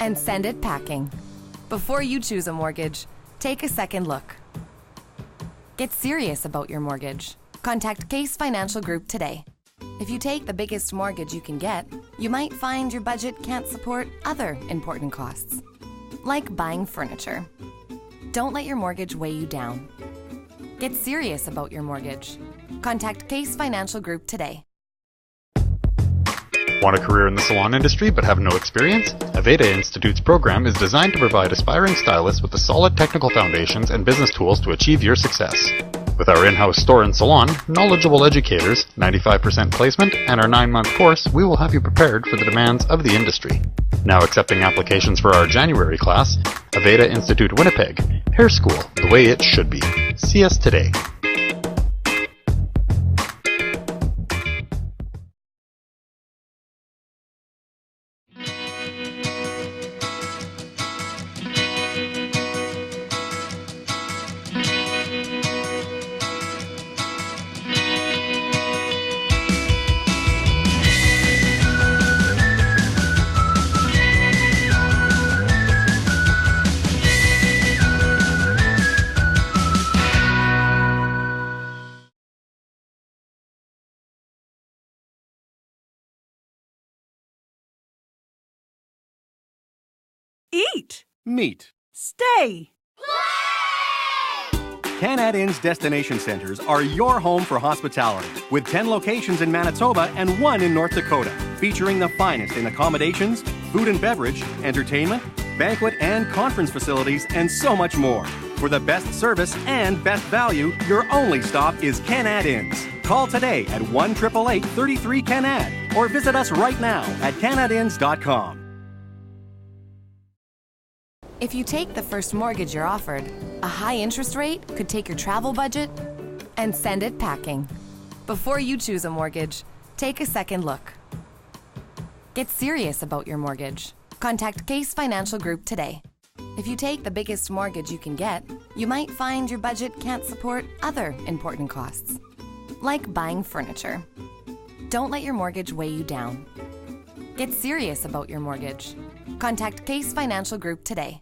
and send it packing. Before you choose a mortgage, take a second look. Get serious about your mortgage. Contact Case Financial Group today. If you take the biggest mortgage you can get, you might find your budget can't support other important costs, like buying furniture. Don't let your mortgage weigh you down. Get serious about your mortgage. Contact Case Financial Group today. Want a career in the salon industry but have no experience? Aveda Institute's program is designed to provide aspiring stylists with the solid technical foundations and business tools to achieve your success. With our in-house store and salon, knowledgeable educators, 95% placement, and our 9-month course, we will have you prepared for the demands of the industry. Now accepting applications for our January class, Aveda Institute Winnipeg, Hair School, the way it should be. See us today. Eat. Meet. Stay. Canad Inn's destination centers are your home for hospitality, with 10 locations in Manitoba and 1 in North Dakota, featuring the finest in accommodations, food and beverage, entertainment, banquet and conference facilities, and so much more. For the best service and best value, your only stop is Canad Inns. Call today at 1-888-33-CANAD or visit us right now at canadinns.com. If you take the first mortgage you're offered, a high interest rate could take your travel budget and send it packing. Before you choose a mortgage, take a second look. Get serious about your mortgage. Contact Case Financial Group today. If you take the biggest mortgage you can get, you might find your budget can't support other important costs, like buying furniture. Don't let your mortgage weigh you down. Get serious about your mortgage. Contact Case Financial Group today.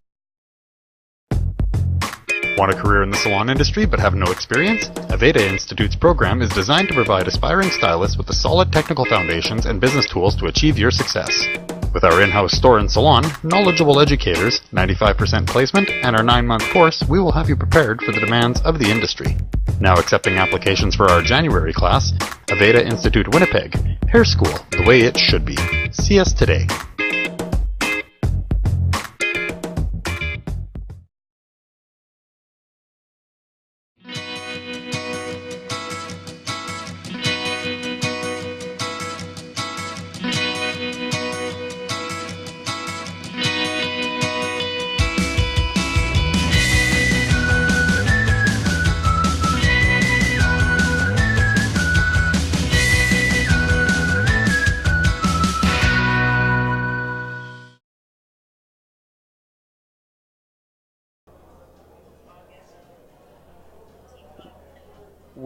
Want a career in the salon industry but have no experience? Aveda Institute's program is designed to provide aspiring stylists with the solid technical foundations and business tools to achieve your success. With our in-house store and salon, knowledgeable educators, 95% placement, and our 9-month course, we will have you prepared for the demands of the industry. Now accepting applications for our January class, Aveda Institute Winnipeg, Hair School, the way it should be. See us today.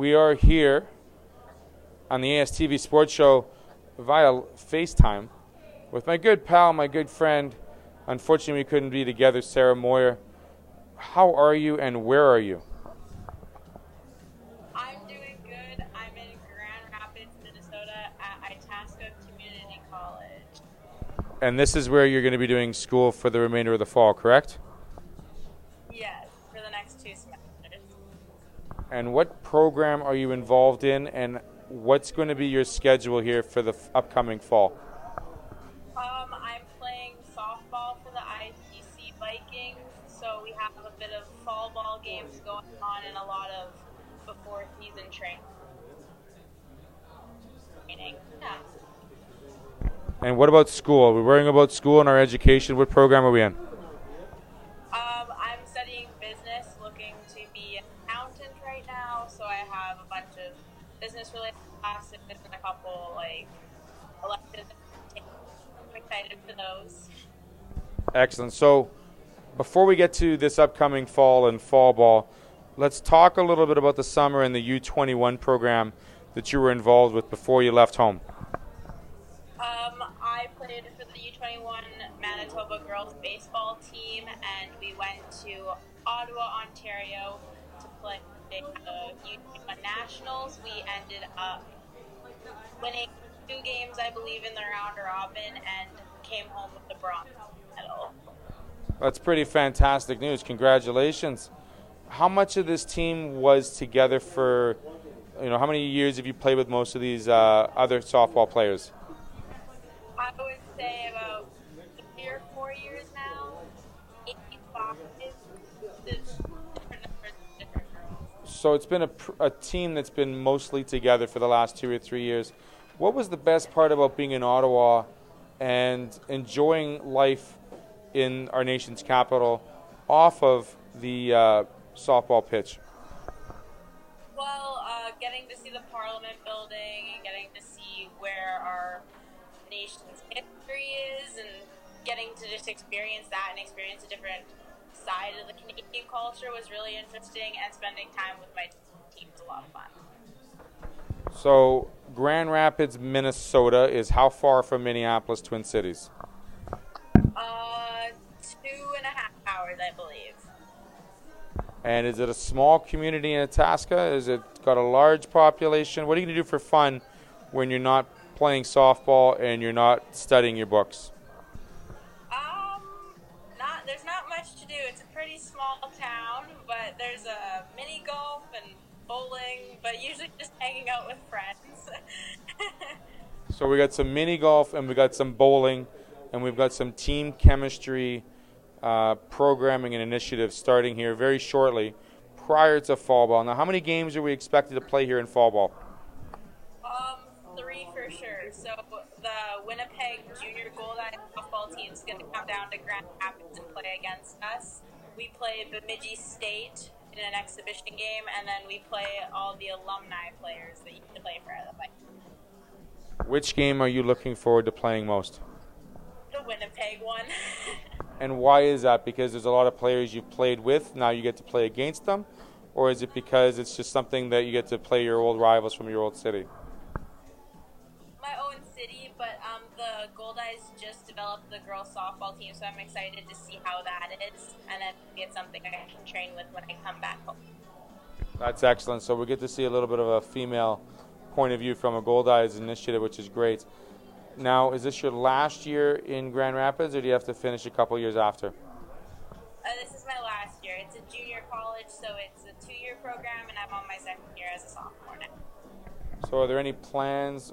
We are here on the ASTV Sports Show via FaceTime with my good pal, my good friend. Unfortunately, we couldn't be together, Sarah Moyer. How are you and where are you? I'm doing good. I'm in Grand Rapids, Minnesota at Itasca Community College. And this is where you're going to be doing school for the remainder of the fall, correct? Yes, for the next 2 semesters. And what program are you involved in, and what's going to be your schedule here for the upcoming fall? I'm playing softball for the ITC Vikings, so we have a bit of fall ball games going on and a lot of before-season training. Yeah. And what about school? Are we worrying about school and our education? What program are we in? I'm studying business, looking to be an accountant right now, so I have a bunch of business-related classes and a couple, electives. I'm excited for those. Excellent. So before we get to this upcoming fall and fall ball, let's talk a little bit about the summer and the U21 program that you were involved with before you left home. I played for the U21 Manitoba girls baseball team, and we went to Ottawa, Ontario to play the U21 Nationals. We ended up winning 2 games, I believe, in the round robin and came home with the bronze medal. That's pretty fantastic news. Congratulations. How much of this team was together for, how many years have you played with most of these other softball players? I would say about 3 or 4 years now. 85 different girls. So it's been a team that's been mostly together for the last 2 or 3 years. What was the best part about being in Ottawa and enjoying life in our nation's capital off of the softball pitch? Well, getting to see the Parliament building and getting to see where our nation's history is and getting to just experience that and experience a different side of the Canadian culture was really interesting, and spending time with my team was a lot of fun. So Grand Rapids, Minnesota is how far from Minneapolis, Twin Cities? 2.5 hours, I believe. And is it a small community in Itasca? Is it got a large population? What are you going to do for fun when you're not playing softball and you're not studying your books? There's not much to do. It's a pretty small town, but there's a mini golf and bowling, but usually just hanging out with friends. So we got some mini golf and we got some bowling, and we've got some team chemistry programming and initiatives starting here very shortly prior to fall ball. Now, how many games are we expected to play here in fall ball? 3 for sure. So the Winnipeg Junior Goldeye softball team is going to come down to Grand Rapids and play against us. We play Bemidji State in an exhibition game, and then we play all the alumni players that you can play for the Vikings. Which game are you looking forward to playing most? The Winnipeg one. And why is that? Because there's a lot of players you've played with, now you get to play against them? Or is it because it's just something that you get to play your old rivals from your old city? My own city, but the Goldeyes just developed the girls softball team, so I'm excited to see how that is, and then it's something I can train with when I come back home. That's excellent. So we get to see a little bit of a female point of view from a Goldeyes initiative, which is great. Now, is this your last year in Grand Rapids, or do you have to finish a couple years after? This is my last year. It's a junior college, so it's a 2-year program, and I'm on my 2nd year as a sophomore now. So are there any plans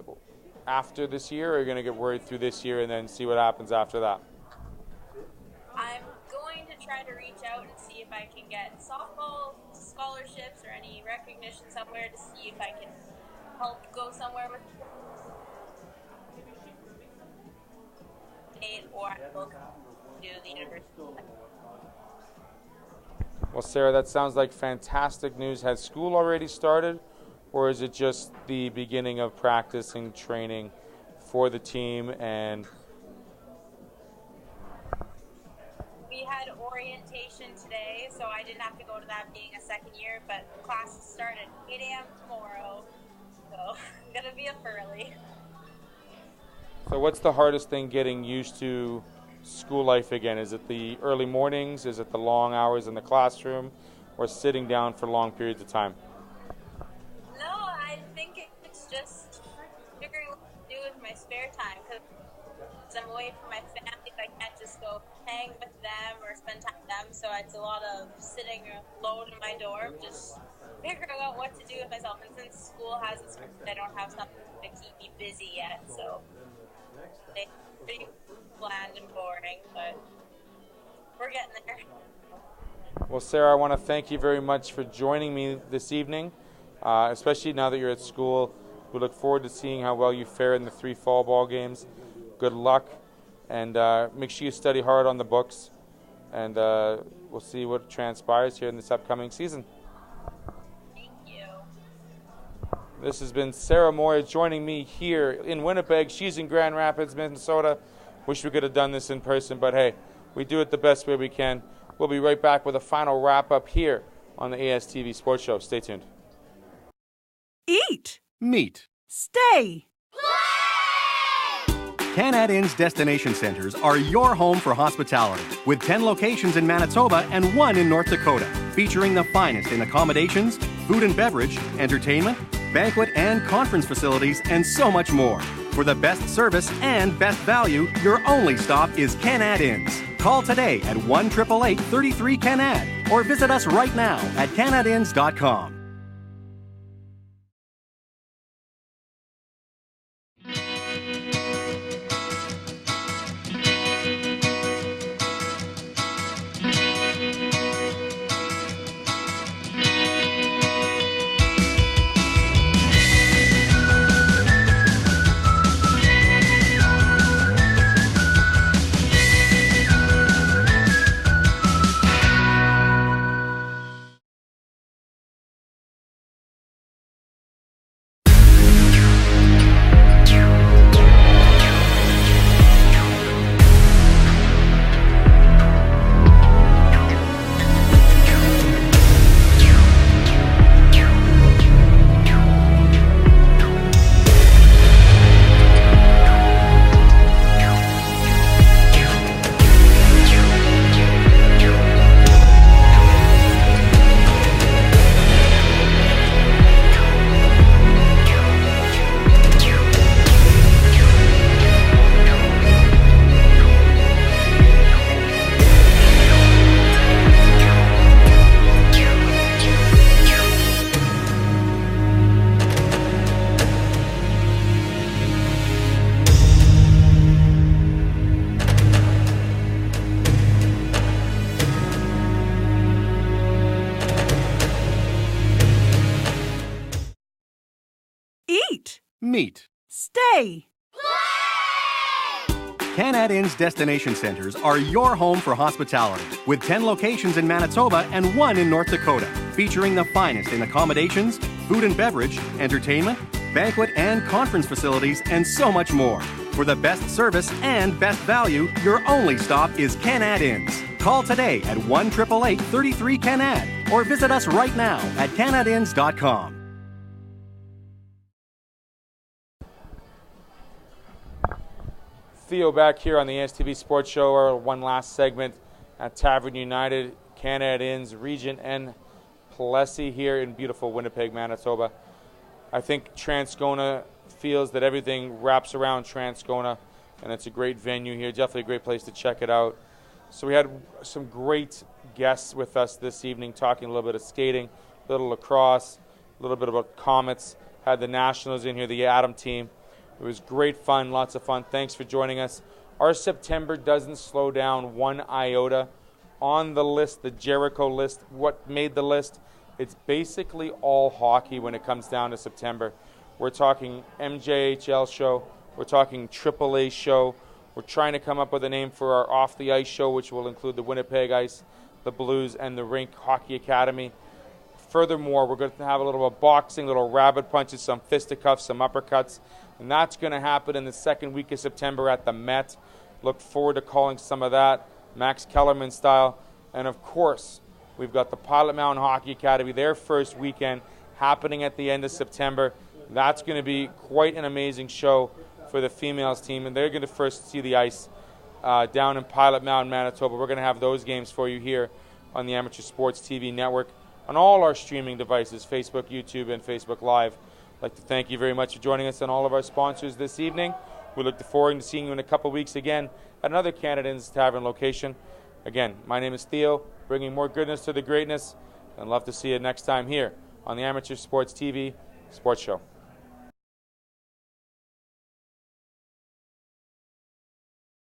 after this year, or are you going to get worried through this year and then see what happens after that? I'm going to try to reach out and see if I can get softball scholarships or any recognition somewhere to see if I can help go somewhere with or I will do the university. Well, Sarah, that sounds like fantastic news. Has school already started, or is it just the beginning of practice and training for the team? And We had orientation today, so I didn't have to go to that being a second year, but classes start at 8 a.m. tomorrow, so I'm going to be up early. So what's the hardest thing getting used to school life again? Is it the early mornings? Is it the long hours in the classroom? Or sitting down for long periods of time? No, I think it's just figuring what to do with my spare time, because I'm away from my family. I can't just go hang with them or spend time with them, so it's a lot of sitting alone in my dorm, just figuring out what to do with myself. And since school hasn't started, I don't have something to keep me busy yet, so it's pretty bland and boring, but we're getting there. Well, Sarah, I want to thank you very much for joining me this evening, especially now that you're at school. We look forward to seeing how well you fare in the 3 fall ball games. Good luck, and make sure you study hard on the books, and we'll see what transpires here in this upcoming season. Thank you. This has been Sarah Moy joining me here in Winnipeg. She's in Grand Rapids, Minnesota. Wish we could have done this in person, but hey, we do it the best way we can. We'll be right back with a final wrap-up here on the ASTV Sports Show. Stay tuned. Eat. Meet. Stay. Canad Inn's destination centers are your home for hospitality, with 10 locations in Manitoba and 1 in North Dakota, featuring the finest in accommodations, food and beverage, entertainment, banquet and conference facilities, and so much more. For the best service and best value, your only stop is Canad Inns. Call today at 1-888-33-CANAD or visit us right now at canadinns.com. Eat. Meet. Stay. Canad Inn's destination centers are your home for hospitality, with 10 locations in Manitoba and 1 in North Dakota, featuring the finest in accommodations, food and beverage, entertainment, banquet and conference facilities, and so much more. For the best service and best value, your only stop is Canad Inns. Call today at 1-888-33-CANAD or visit us right now at canadinns.com. Theo back here on the ASTV Sports Show, our one last segment at Tavern United, Canad Inns, Regent and Plessy here in beautiful Winnipeg, Manitoba. I think Transcona feels that everything wraps around Transcona, and it's a great venue here, definitely a great place to check it out. So we had some great guests with us this evening, talking a little bit of skating, a little lacrosse, a little bit about Comets, had the Nationals in here, the Atom team. It was great fun, lots of fun. Thanks for joining us. Our September doesn't slow down one iota. On the list, the Jericho list, what made the list? It's basically all hockey when it comes down to September. We're talking MJHL show. We're talking AAA show. We're trying to come up with a name for our off-the-ice show, which will include the Winnipeg Ice, the Blues, and the Rink Hockey Academy. Furthermore, we're going to have a little bit of boxing, little rabbit punches, some fisticuffs, some uppercuts. And that's going to happen in the second week of September at the Met. Look forward to calling some of that. Max Kellerman style. And of course, we've got the Pilot Mountain Hockey Academy, their first weekend happening at the end of September. That's going to be quite an amazing show for the females team, and they're going to first see the ice down in Pilot Mountain, Manitoba. We're going to have those games for you here on the Amateur Sports TV network, on all our streaming devices, Facebook, YouTube, and Facebook Live. I'd like to thank you very much for joining us and all of our sponsors this evening. We look forward to seeing you in a couple weeks again at another Canada's Tavern location. Again, my name is Theo, bringing more goodness to the greatness, and love to see you next time here on the Amateur Sports TV Sports Show.